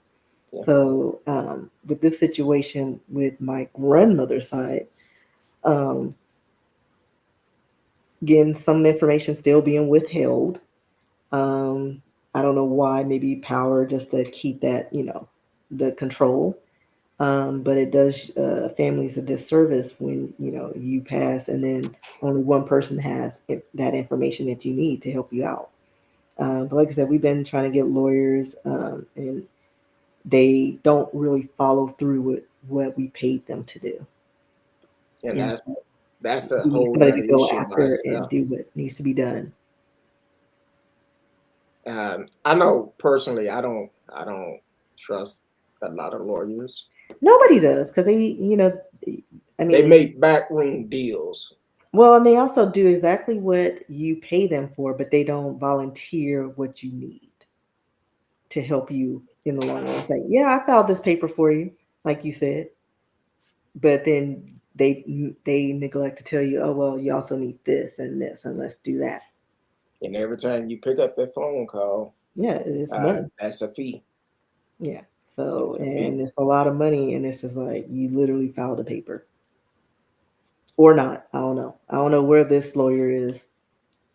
yeah, So with this situation with my grandmother's side, um, again, some information still being withheld. Um, I don't know why. Maybe power just to keep that, the control. But it does families a disservice when you pass and then only one person has that information that you need to help you out. But like I said, we've been trying to get lawyers, and they don't really follow through with what we paid them to do. and And that's a we need whole somebody nother to go issue by after and itself. do what needs to be done. I know personally, I don't trust a lot of lawyers. Nobody does because I They mean, make backroom deals. well, and they also do exactly what you pay them for, but they don't volunteer what you need to help you in the long run. It's like, yeah, I filed this paper for you, like you said, but then they neglect to tell you, oh well, you also need this, and let's do that. And every time you pick up that phone call, Yeah, it's money. that's a fee. Yeah, so That's a fee. and it's a lot of money, and it's just like you literally filed a paper or not. I don't know. I don't know where this lawyer is.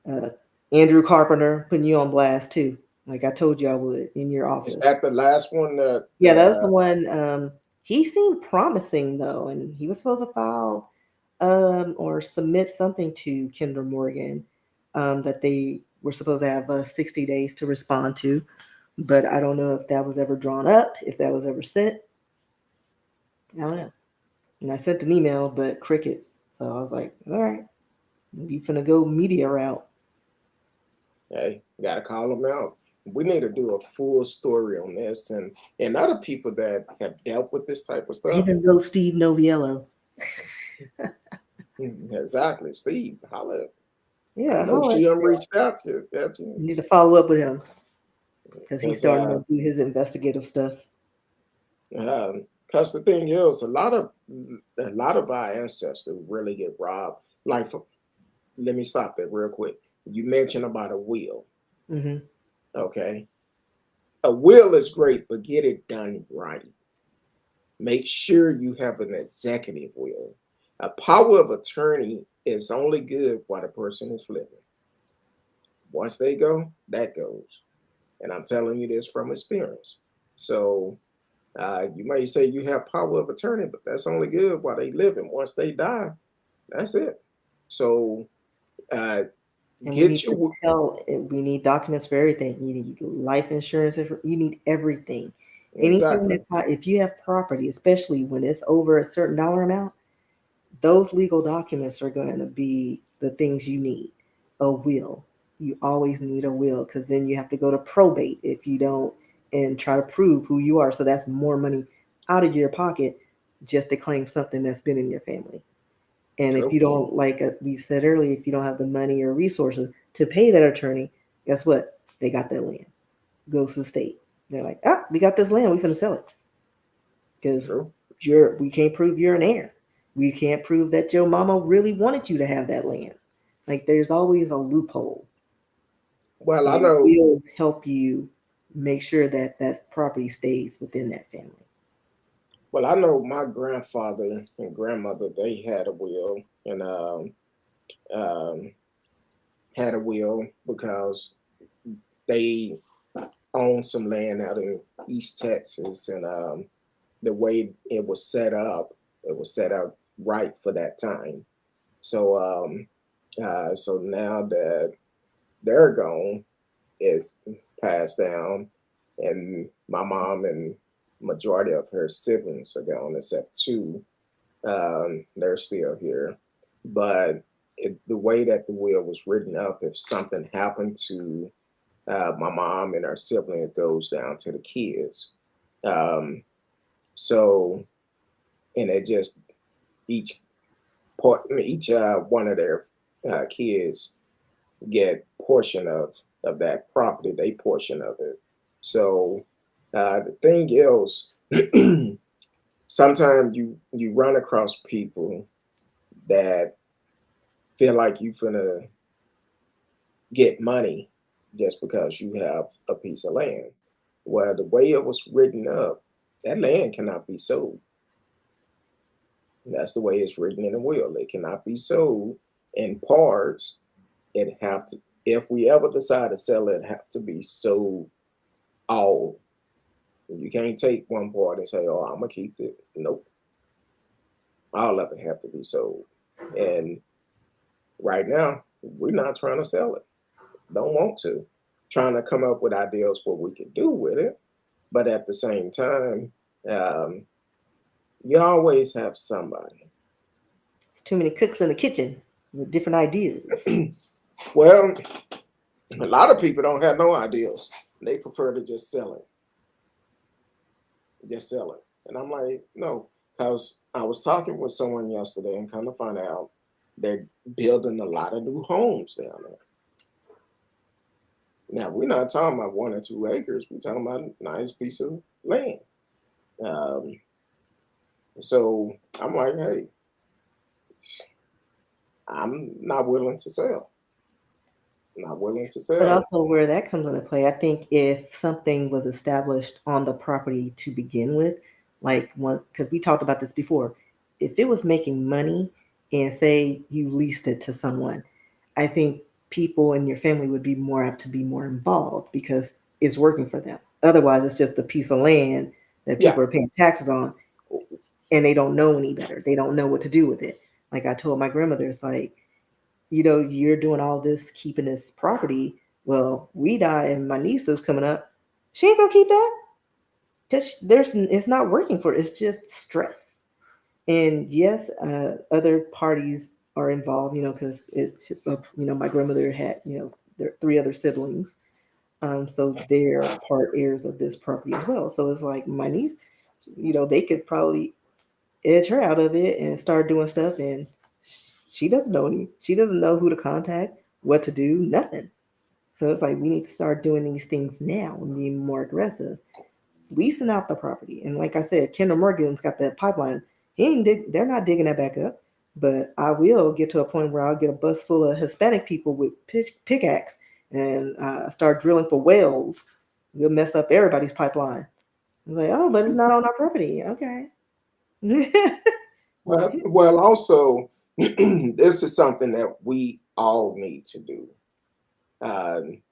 Uh, Andrew Carpenter putting you on blast too. Like I told you I would in your Is office. that the last one that Yeah, that's the one. He seemed promising though, and he was supposed to file or submit something to Kinder Morgan. that they were supposed to have 60 days to respond to, but I don't know if that was ever drawn up, if that was ever sent. I don't know. And I sent an email, but crickets. So I was like, all right, you finna go media route. Hey, gotta call them out. We need to do a full story on this, and other people that have dealt with this type of stuff. Even though Steve Noviello. Exactly, Steve. Holla. Yeah, I know holla. she reached out to You need to follow up with him because he's because starting to do his investigative stuff. because the thing is, a lot of our ancestors really get robbed. Like, let me stop that real quick. You mentioned about a will. Mm-hmm. Okay, a will is great, but get it done right. Make sure you have an executive will. A power of attorney is only good while the person is living. Once they go, that goes. And I'm telling you this from experience. So you may say you have power of attorney, but that's only good while they living. Once they die, that's it. So uh, And we get need to your we need documents for everything. You need life insurance. You need everything. Anything exactly that, if you have property, especially when it's over a certain dollar amount, those legal documents are going to be the things you need. A will. You always need a will because then you have to go to probate if you don't and try to prove who you are. So that's more money out of your pocket just to claim something that's been in your family. And if true. you don't, like we said earlier, if you don't have the money or resources to pay that attorney, guess what? They got that land. Goes to the state. They're like, ah, we got this land. We finna sell it because True. we can't prove you're an heir. We can't prove that your mama really wanted you to have that land. Like there's always a loophole. Well, I And know. wills help you make sure that that property stays within that family. Well, I know my grandfather and grandmother. They had a will, and um, had a will because they owned some land out in East Texas, and the way it was set up right for that time. So, so now that they're gone, it's passed down, and my mom and majority of her siblings are gone, except two. They're still here, but the way that the will was written up, if something happened to my mom and her sibling, it goes down to the kids. Um, so, and it just each each one of their kids get portion of that property, they portion of it. So the thing is, sometimes you run across people that feel like you finna get money just because you have a piece of land. Well, the way it was written up, that land cannot be sold. That's the way it's written in the will. It cannot be sold in parts. It have to, if we ever decide to sell it, have to be sold all. You can't take one part and say, "Oh, I'm gonna keep it." Nope, all of it have to be sold. And right now, we're not trying to sell it. Don't want to. Trying to come up with ideas what we could do with it, but at the same time, um, you always have somebody. There's too many cooks in the kitchen with different ideas. Well, a lot of people don't have no ideas. They prefer to just sell it. And I'm like, no, because I was talking with someone yesterday and kind of find out they're building a lot of new homes down there. Now we're not talking about 1 or 2 acres. We're talking about a nice piece of land. Um, so I'm like, hey, I'm not willing to sell. Not willing to But sell. also where that comes into play, I think if something was established on the property to begin with, like one, because we talked about this before, if it was making money and say you leased it to someone, I think people in your family would be more apt to be more involved because it's working for them. Otherwise, it's just a piece of land that Yeah, people are paying taxes on and they don't know any better. They don't know what to do with it. Like I told my grandmother, it's like you're doing all this, keeping this property. Well, we die and my niece is coming up. She ain't gonna keep that because it's not working for her. It's just stress. And yes, other parties are involved, because it's, my grandmother had, there three other siblings. So they're part heirs of this property as well. So it's like my niece, they could probably edge her out of it and start doing stuff. And she doesn't know who to contact, what to do, nothing. So it's like we need to start doing these things now and being more aggressive, leasing out the property. And like I said, Kendall Morgan's got that pipeline. They're not digging that back up. But I will get to a point where I'll get a bus full of Hispanic people with pickaxe and start drilling for wells. We'll mess up everybody's pipeline. It's like, oh, but it's not on our property. Okay. Well, also, this is something that we all need to do.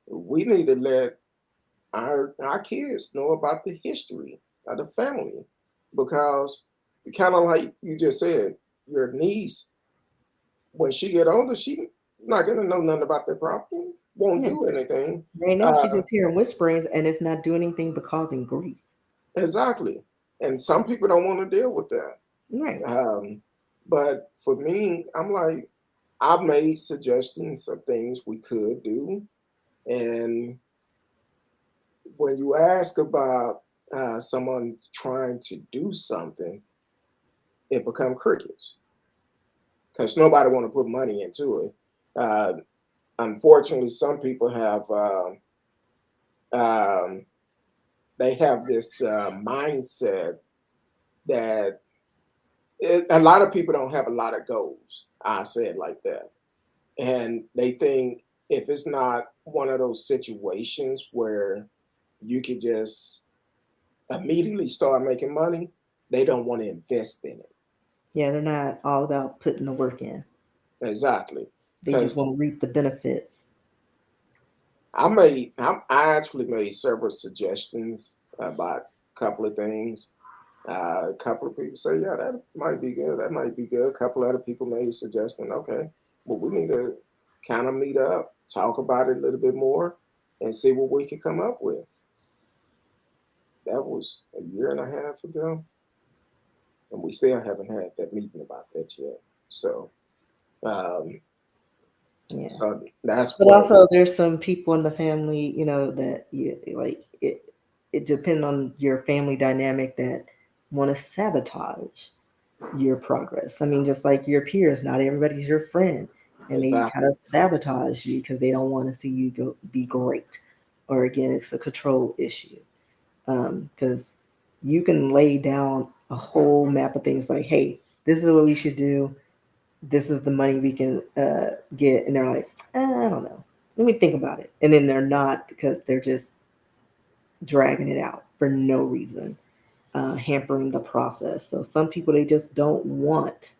We need to let our kids know about the history of the family, because kind of like you just said, your niece, when she get older, she not gonna know nothing about their property, won't Yeah. do anything. Right now, she's Uh, just hearing whisperings and it's not doing anything but causing grief. exactly, and some people don't want to deal with that. Right. Um, but for me, I'm like, I've made suggestions of things we could do, and when you ask about someone trying to do something, it become crickets because nobody want to put money into it. Uh, Unfortunately, some people have um, they have this mindset that a lot of people don't have a lot of goals. I say it like that, and they think if it's not one of those situations where you could just immediately start making money, they don't want to invest in it. Yeah, they're not all about putting the work in. Exactly. They just Because want to reap the benefits. I actually made several suggestions about a couple of things. A couple of people say, yeah, that might be good. That might be good. A couple other people made a suggestion. Okay, well, we need to kind of meet up, talk about it a little bit more, and see what we can come up with. That was a year and a half ago, and we still haven't had that meeting about that yet. So, um, Yeah. so that's But where also, there's some people in the family, that like it. It depends on your family dynamic that want to sabotage your progress. I mean, just like your peers, not everybody's your friend, and they kind exactly. of sabotage you because they don't want to see you go be great. Or again, it's a control issue because you can lay down a whole map of things like, hey, this is what we should do. This is the money we can get, and they're like, I don't know. Let me think about it, and then they're not because they're just dragging it out for no reason, hampering the process. So some people they just don't want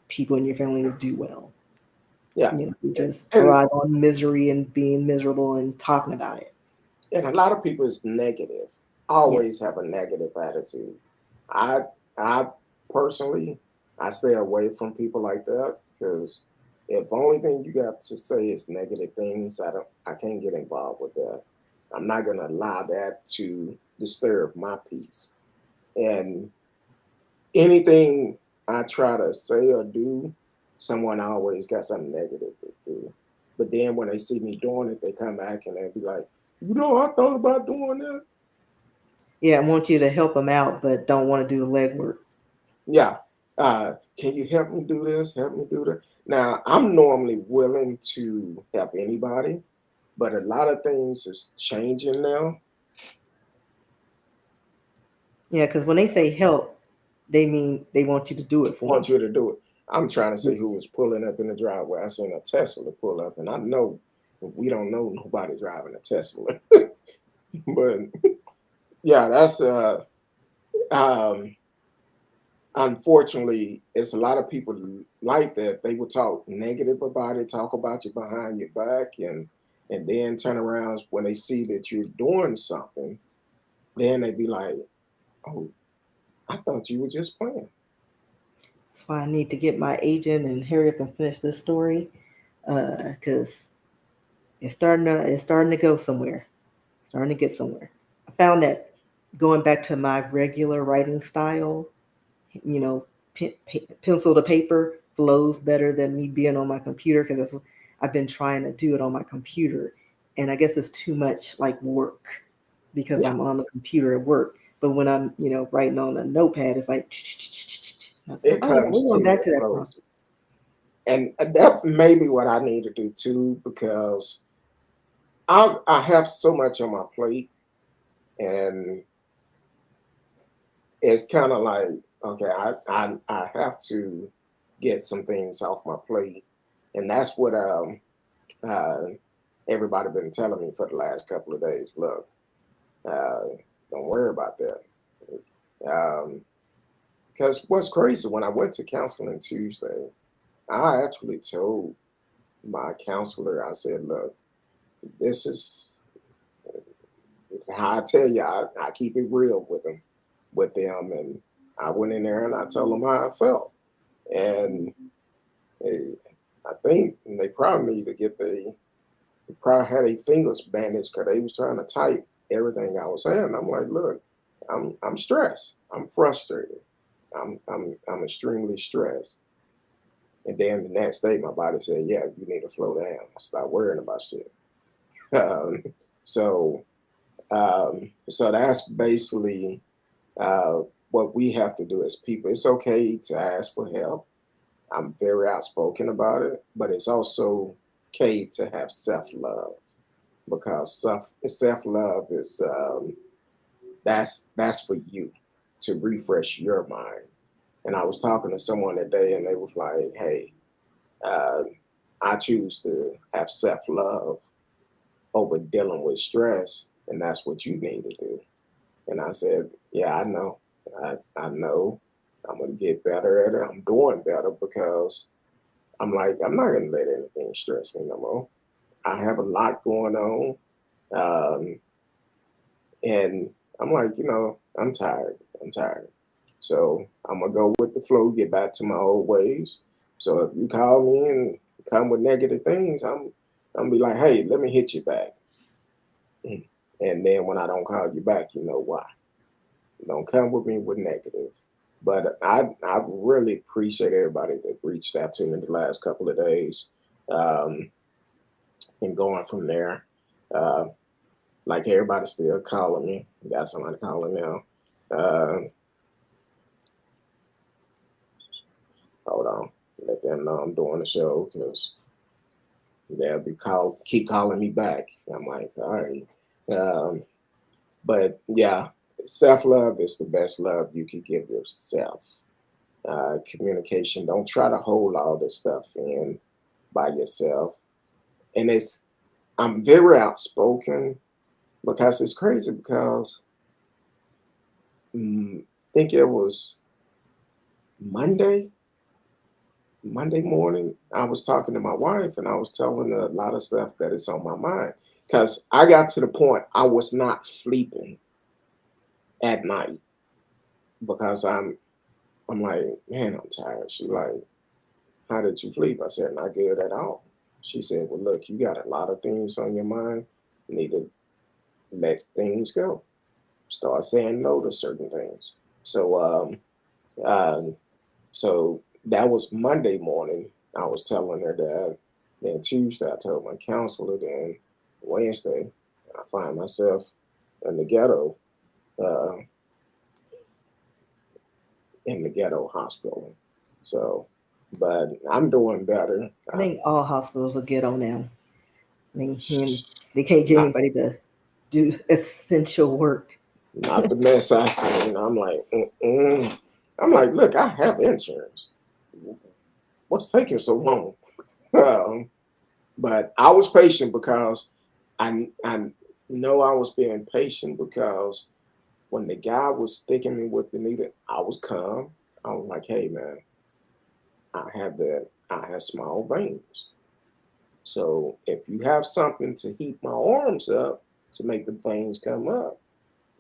people in your family to do well. Yeah, You just and thrive on misery and being miserable and talking about it. and a lot of people is negative, Yeah, always have a negative attitude. I i personally, I stay away from people like that, because if only thing you got to say is negative things, I can't get involved with that. I'm not going to allow that to disturb my peace. And anything I try to say or do, someone always got something negative to do. But then when they see me doing it, they come back and they be like, I thought about doing that. yeah. I want you to help them out, but don't want to do the legwork. Yeah. Can you help me do this? Help me do that. Now, I'm normally willing to help anybody, but a lot of things is changing now. Yeah, because when they say help, they mean they want you to do it for Want you to do it. I'm trying to them. see who was pulling up in the driveway. I seen a Tesla pull up, and I know we don't know nobody driving a Tesla. But yeah, that's um unfortunately, it's a lot of people like that. They will talk negative about it, talk about you behind your back, and then turn around when they see that you're doing something, then they be like, oh, I thought you were just playing. That's why I need to get my agent and hurry up and finish this story, because it's starting to go somewhere. Starting to get somewhere. I found that going back to my regular writing style, you know, pencil to paper flows better than me being on my computer because that's what I've been trying to do it on my computer, and I guess it's too much like work because Yeah, I'm on the computer at work. But when I'm writing on a notepad, it's like I was like, it oh yeah, comes we're to going you back to that flows. process. And that may be what I need to do too, because I have so much on my plate, and it's kind of like, okay, I have to get some things off my plate, and that's what uh, everybody been telling me for the last couple of days. Look, uh, don't worry about that. Because what's crazy, when I went to counseling Tuesday, I actually told my counselor, I said, look, this is how I tell you, I keep it real with them. And I went in there and I told them how I felt. And eh, I think they probably need to they probably had their fingers bandaged because they was trying to type everything I was saying. I'm like, look, I'm stressed. I'm frustrated. I'm extremely stressed. And then the next day, my body said, "Yeah, you need to slow down. Stop worrying about shit." Um, so, so that's basically what we have to do as people. It's okay to ask for help. I'm very outspoken about it, but it's also okay to have self love, because self love is that's for you to refresh your mind. And I was talking to someone today, and they was like, "Hey, uh, I choose to have self love over dealing with stress, and that's what you need to do." And I said, "Yeah, I know. I know. I'm gonna get better at it. I'm doing better because I'm like, I'm not gonna let anything stress me no more. I have a lot going on, um, and I'm like, I'm tired. I'm tired. So I'm gonna go with the flow, get back to my old ways. So if you call me and come with negative things, I'm be like, hey, let me hit you back. And then when I don't call you back, you know why. Don't come with me with negative. But I really appreciate everybody that reached out to me the last couple of days, um, and going from there. Uh, like everybody's still calling me. Got somebody calling now. Uh, Hold on, let them know I'm doing the show because they'll keep calling me back. I'm like, all right. Um, but yeah, self love is the best love you can give yourself. Communication. Don't try to hold all this stuff in by yourself. And I'm very outspoken because it's crazy because I think it was Monday. Monday morning, I was talking to my wife and I was telling her a lot of stuff that is on my mind. Because I got to the point I was not sleeping at night because I'm like, man, I'm tired. She like, how did you sleep? I said, not good at all. She said, well, look, you got a lot of things on your mind. You need to let things go. Start saying no to certain things. So um, so that was Monday morning. I was telling her that. Then Tuesday, I told my counselor. Then Wednesday, I find myself in the ghetto, uh, hospital. So, but I'm doing better. I think all hospitals will get on now. They can't get Not anybody to do essential work. not the mess I seen. I'm like, mm-mm. I'm like, look, I have insurance. What's taking so long? Um, but I was patient because I know I was being patient because when the guy was sticking me with the needle, I was calm. I was like, hey man, I have small veins. So if you have something to heat my arms up to make the veins come up,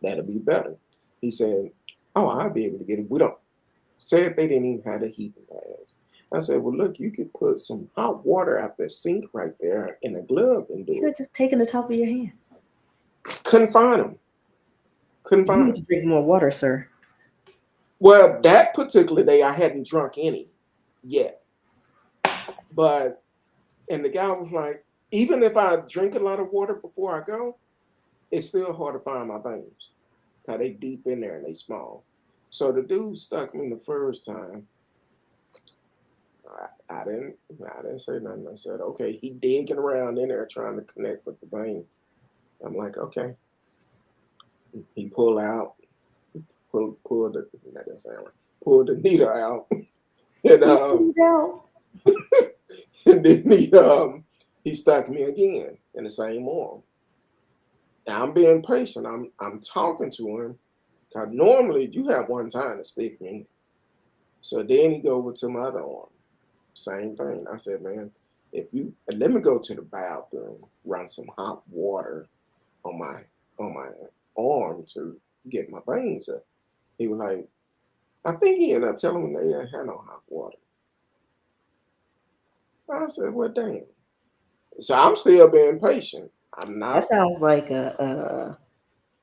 that'll be better. He said, oh, I'll be able to get it. We don't. Said they didn't even have the heating pads. I said, well, look, you could put some hot water out the sink right there in a glove and You do could it. have just taken the top of your hand. Couldn't find them. Couldn't You find need them. to drink more water, sir. Well, that particular day, I hadn't drunk any yet. But, and the guy was like, even if I drink a lot of water before I go, it's still hard to find my veins. Cause they deep in there and they small. So the dude stuck me the first time. I didn't say nothing. I said, okay, he digging around in there trying to connect with the vein. I'm like, okay. He pull the that didn't sound right. Pulled the needle out. And He put it out. and then he stuck me again in the same arm. Now I'm being patient. I'm talking to him. Cause normally you have one time to stick me. So then he go over to my other arm. Same thing. I said, man, if you let me go to the bathroom, run some hot water on my arm to get my veins up. He was like, I think he ended up telling me they didn't have no hot water. I said, well, damn. So I'm still being patient. I'm That not sounds like a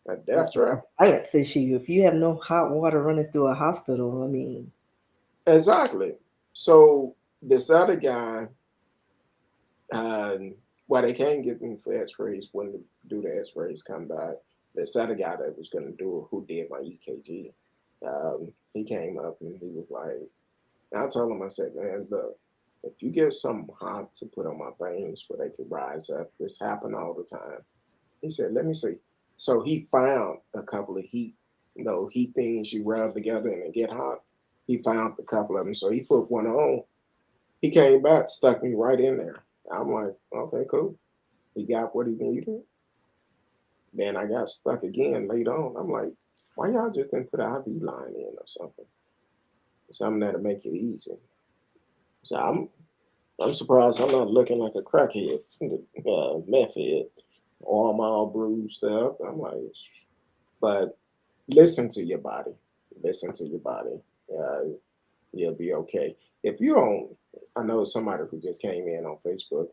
a death trap. science issue. If you have no hot water running through a hospital, I mean, Exactly. So this other guy, well, they can't get me for X-rays when they do the X-rays come back. This other guy that was going to do it, who did my EKG, he came up and he was like, I told him, I said, man, look, if you get something hot to put on my veins for they could rise up, this happen all the time. He said, let me see. So he found a couple of heat things you rub together and they get hot. He found a couple of them. So he put one on. He came back, stuck me right in there. I'm like, okay, cool. He got what he needed. Then I got stuck again later on. I'm like, why y'all just didn't put an IV line in or something? Something that'll make it easy. So I'm surprised I'm not looking like a crackhead, meth head, arm all bruised up. I'm like, but listen to your body. Listen to your body. Uh, you'll be okay. If you don't, I know somebody who just came in on Facebook.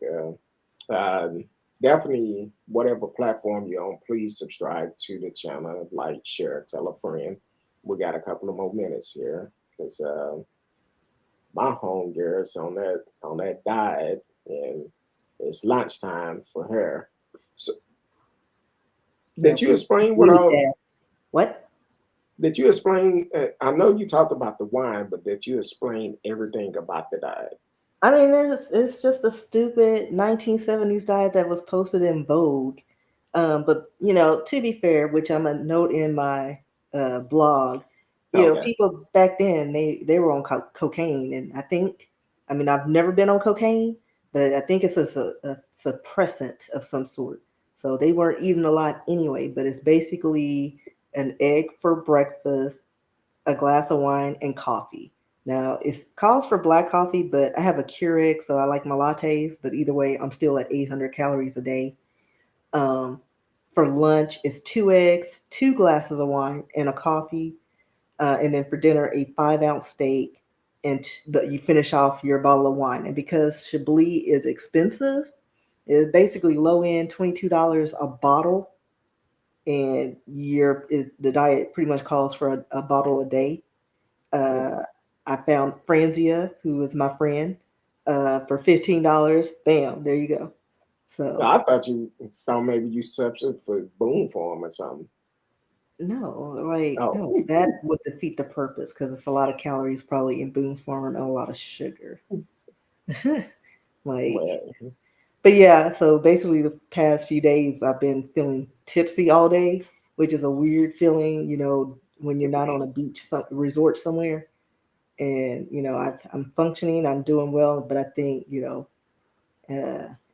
Definitely, whatever platform you're on, please subscribe to the channel, like, share, tell a friend. We got a couple of more minutes here because my home girl's on that diet, and it's lunchtime for her. So, yeah, did you explain what really all? bad. What? Did you explain? I know you talked about the wine, but did you explain everything about the diet? I mean, it's just a stupid 1970s diet that was posted in Vogue. But to be fair, which I'm a note in my blog, Okay. people back then they were on cocaine, and I mean, I've never been on cocaine, but I think it's a suppressant of some sort. So they weren't eating a lot anyway. But it's basically an egg for breakfast, a glass of wine, and coffee. Now, it calls for black coffee, but I have a Keurig, so I like my lattes. But either way, I'm still at 800 calories a day. Um, for lunch, it's two eggs, two glasses of wine, and a coffee. And then for dinner, a 5-ounce steak, and but you finish off your bottle of wine. And because Chablis is expensive, it's basically low end, $22 a bottle, and the diet pretty much calls for a bottle a day. Mm. Uh, I found Franzia, who is my friend, for $15. Bam, there you go. So I thought you thought maybe you substitute for Boom Farm or something. no, like Oh, no, that would defeat the purpose because it's a lot of calories probably in Boone's Farm and a lot of sugar. Like, well, but yeah, so basically the past few days I've been feeling tipsy all day, which is a weird feeling, when you're not on a beach resort somewhere. And I'm functioning, I'm doing well, but I think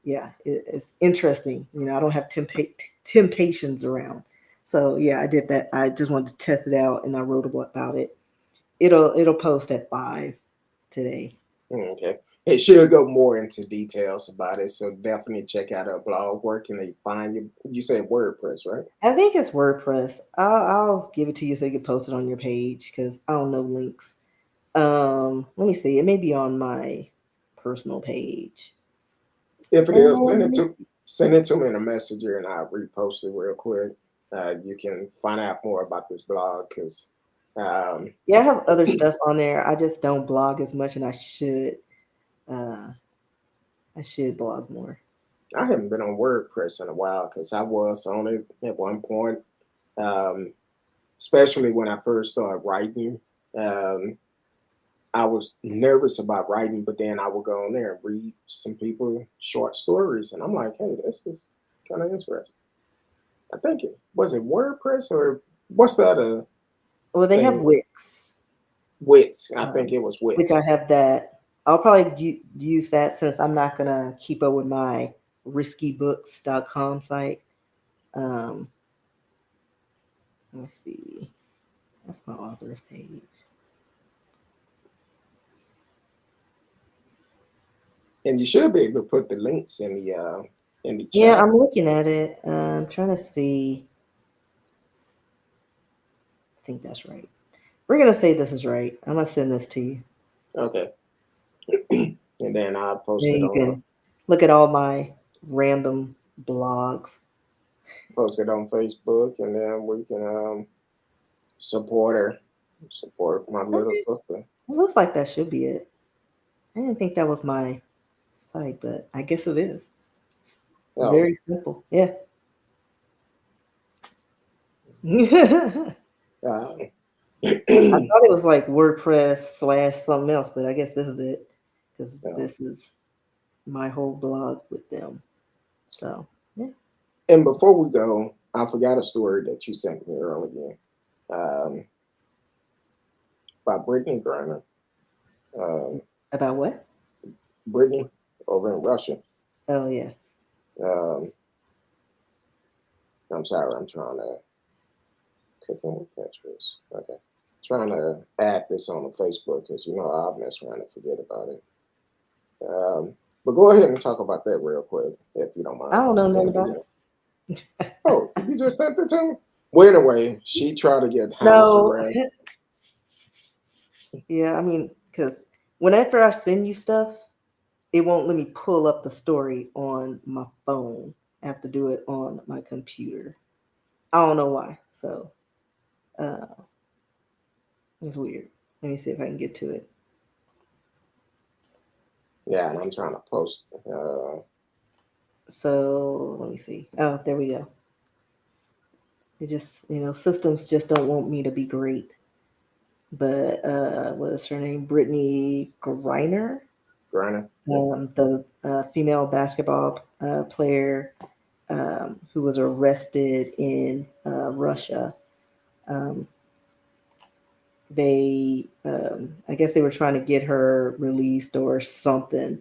yeah, it's interesting. I don't have temptations around. So yeah, I did that. I just wanted to test it out, and I wrote about it. It'll post at 5 today. okay. It should go more into details about it, so definitely check out our blog. Where can they find you? You said WordPress, right? I think it's WordPress. I'll give it to you so you can post it on your page because I don't know links. Let me see. It may be on my personal page. If it is, Let me send it to me in a messenger, and I'll repost it real quick. You can find out more about this blog because um, Yeah, I have other stuff on there. I just don't blog as much, and I should. Uh, I should blog more. I haven't been on WordPress in a while because I was on it at one point, um, especially when I first started writing. Um, I was nervous about writing, but then I would go on there and read some people short stories, and I'm like, hey, this is kind of interesting. I think it was it WordPress or what's the other Well, they have thing? Wix, Wix. I think um, it was which I Wix. have that. I'll probably use that since I'm not gonna keep up with my riskybooks.com site. Um, let's see. That's my author's page. And you should be able to put the links in the Yeah, chat. I'm looking at it. I'm trying to see. I think that's right. We're gonna say this is right. I'm gonna send this to you. Okay. And then I Then you can look at all my random blogs. post it on Facebook, and then we can support her, support my little Okay. sister. It looks like that should be it. I didn't think that was my site, but I guess it is. It's Oh, very simple. Yeah. I uh, thought it was like WordPress slash something else, but I guess this is it because yeah. this is my whole blog with them. So, yeah. And before we go, I forgot a story that you sent me earlier um, by Brittany Griner. Um, About what? Brittany over in Russia. Oh, yeah. Um, I'm sorry, I'm trying to cooking with Pinterest. Okay. Trying to add this on the Facebook because you know I'll mess around and forget about it. But go ahead and talk about that real quick if you don't I mind. don't know nothing And, about it. oh, you just sent it to me? Well, anyway, she tried to get house No. arrest. Yeah, I mean, because whenever I send you stuff, it won't let me pull up the story on my phone. I have to do it on my computer. I don't know why. So uh, it's weird. Let me see if I can get to it. Yeah, and I'm trying to post. So let me see. Oh, there we go. It just, systems just don't want me to be great. But what is her name? Brittany Griner, Griner. the female basketball player who was arrested in Russia. Um, I guess they were trying to get her released or something,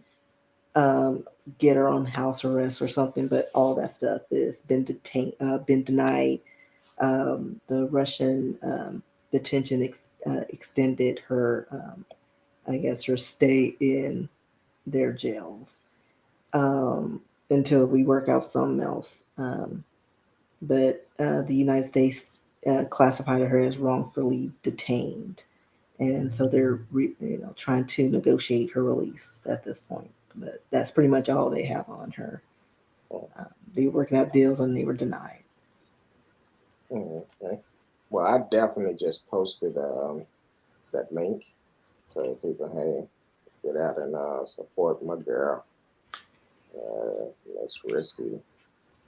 um, get her on house arrest or something, but all that stuff has been denied. The Russian detention extended her, I guess, her stay in their jails um, until we work out something else. But the United States classified her as wrongfully detained, and so they're trying to negotiate her release at this point. But that's pretty much all they have on her. They were working out deals and they were denied. Okay. Well, I definitely just posted that link so people, hey, get out and support my girl. That's risky.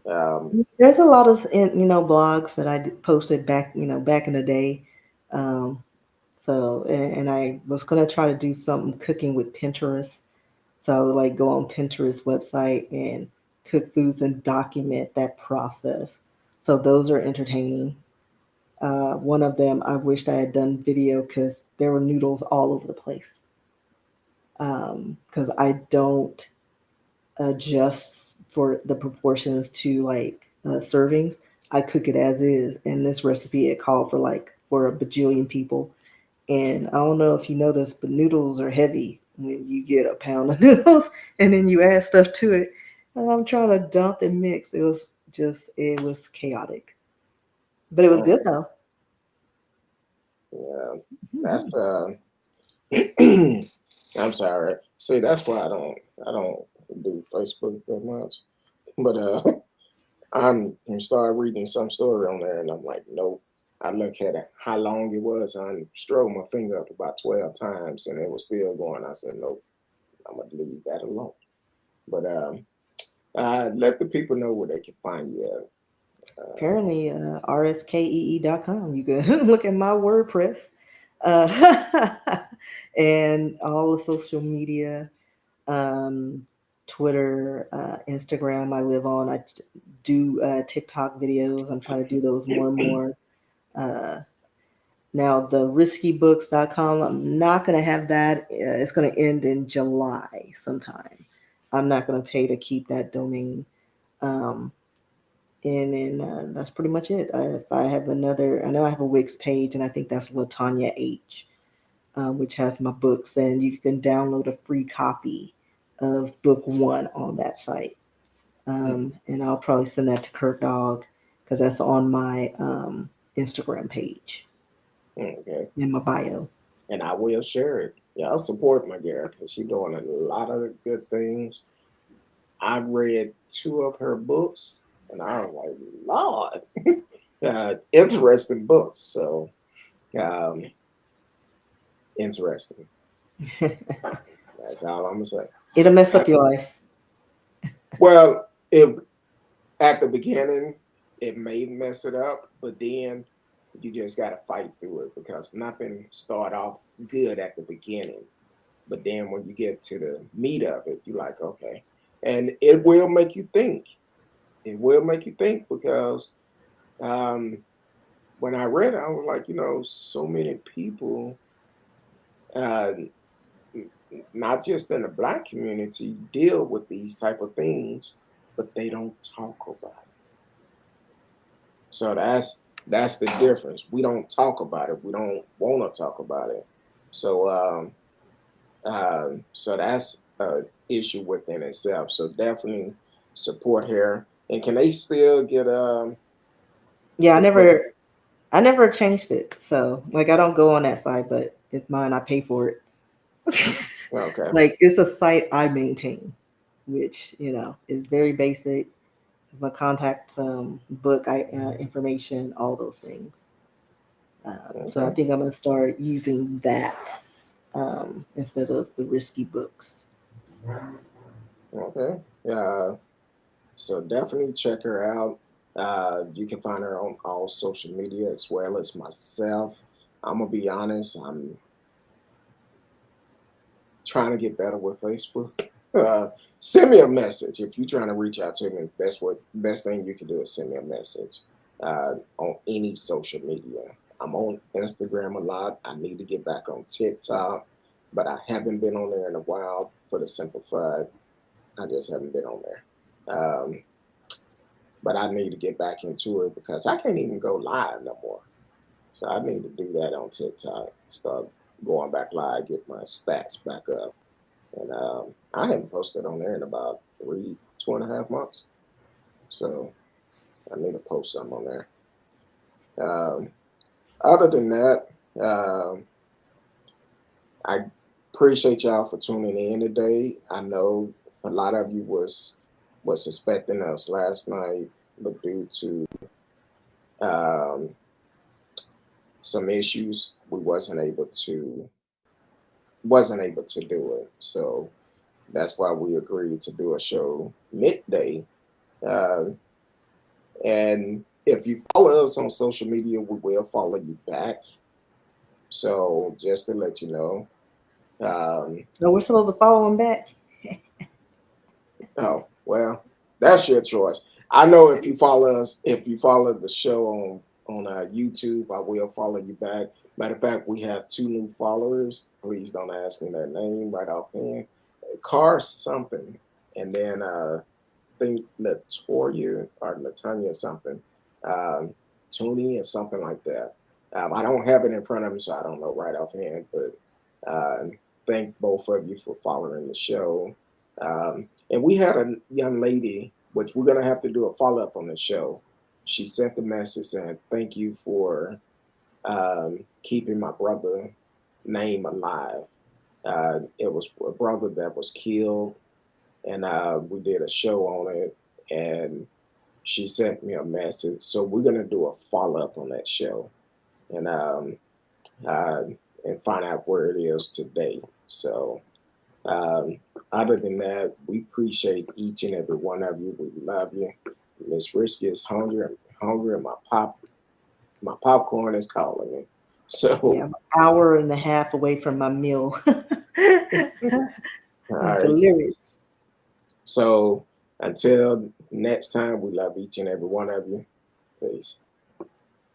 Um, There's a lot of blogs that posted back back in the day. Um, so and I was gonna try to do something cooking with Pinterest. So I would like go on Pinterest website and cook foods and document that process. So those are entertaining. One of them I wished I had done video because there were noodles all over the place. Because I don't adjust for the proportions to like servings. I cook it as is, and this recipe it called for like for a bajillion people. And I don't know if you know this, but noodles are heavy when you get a pound of noodles and then you add stuff to it. And I'm trying to dump and mix. It was chaotic, but it was good mm, though. yeah, that's Mhm. I'm sorry. See, that's why I don't do Facebook that much. But I'm start reading some story on there, and I'm like, nope. I look at it, how long it was. I strode my finger up about 12 times, and it was still going. I said, nope, I'm gonna leave that alone. But let the people know where they can find you at. Apparently, rskee.com. You can look at my WordPress uh, and all the social media, um, Twitter, Instagram. I live on. I do TikTok videos. I'm trying to do those more and more. Uh, Now, the riskybooks.com, I'm not going to have that. It's going to end in July sometime. I'm not going to pay to keep that domain. Um, and then that's pretty much it. If I have another, I know I have a Wix page, and I think that's Latanya H, which has my books, and you can download a free copy of book one on that site. And I'll probably send that to CurtDog because that's on my Instagram page Okay. in my bio. And I will share it. Yeah, I'll support my girl because she's doing a lot of good things. I read two of her books, and I was like, Lord, interesting books. So, um, interesting. That's all I'm gonna say. It'll mess I, up your life. well, it at the beginning it may mess it up, but then you just gotta fight through it because nothing start off good at the beginning. But then when you get to the meat of it, you're like, okay. And it will make you think. It will make you think because um, when I read it, I was like, so many people, uh, not just in the black community, deal with these type of things, but they don't talk about it. So that's the difference. We don't talk about it. We don't want to talk about it. So so that's an issue within itself. So definitely support her. And can they still get Yeah, I the book? never I never changed it. So like I don't go on that site, but it's mine. I pay for it. Okay, Like it's a site I maintain, which is very basic. My contact book information, all those things. So I okay, think I'm gonna start using that instead of the risky books. okay. So definitely check her out. You can find her on all social media as well as myself. I'm gonna be honest. I'm trying to get better with Facebook. Send me a message if you're trying to reach out to me. Best thing you can do is send me a message on any social media. I'm on Instagram a lot. I need to get back on TikTok, but I haven't been on there in a while for the simple fact I just haven't been on there. But I need to get back into it because I can't even go live no more. So I need to do that on TikTok. Start going back live, get my stats back up. And I haven't posted on there in about 2.5 months. So I need to post some on there. Um, Other than that, I appreciate y'all for tuning in today. I know a lot of you was suspecting us last night, but due to um, some issues, we wasn't able to do it. So that's why we agreed to do a show midday. Uh, and if you follow us on social media, we will follow you back. So just to let you know. So we're supposed to follow them back. Oh well, that's your choice. I know if you follow the show on YouTube, I will follow you back. Matter of fact, we have two new followers. Please don't ask me their name right offhand. Car something, and then think Latoya or Latanya something, um, Tony or something like that. I don't have it in front of me, so I don't know right offhand. But thank both of you for following the show. And we had a young lady, which we're gonna have to do a follow up on the show. She sent the message saying, "Thank you for keeping my brother name alive." It was a brother that was killed, and we did a show on it, and she sent me a message. So we're gonna do a follow up on that show, and uh, and find out where it is today. So um, other than that, we appreciate each and every one of you. We love you. Miss Risky is hungry, and my popcorn is calling me. Yeah, So I'm an hour and a half away from my meal. all right. Delirious. So until next time, we love each and every one of you. Peace.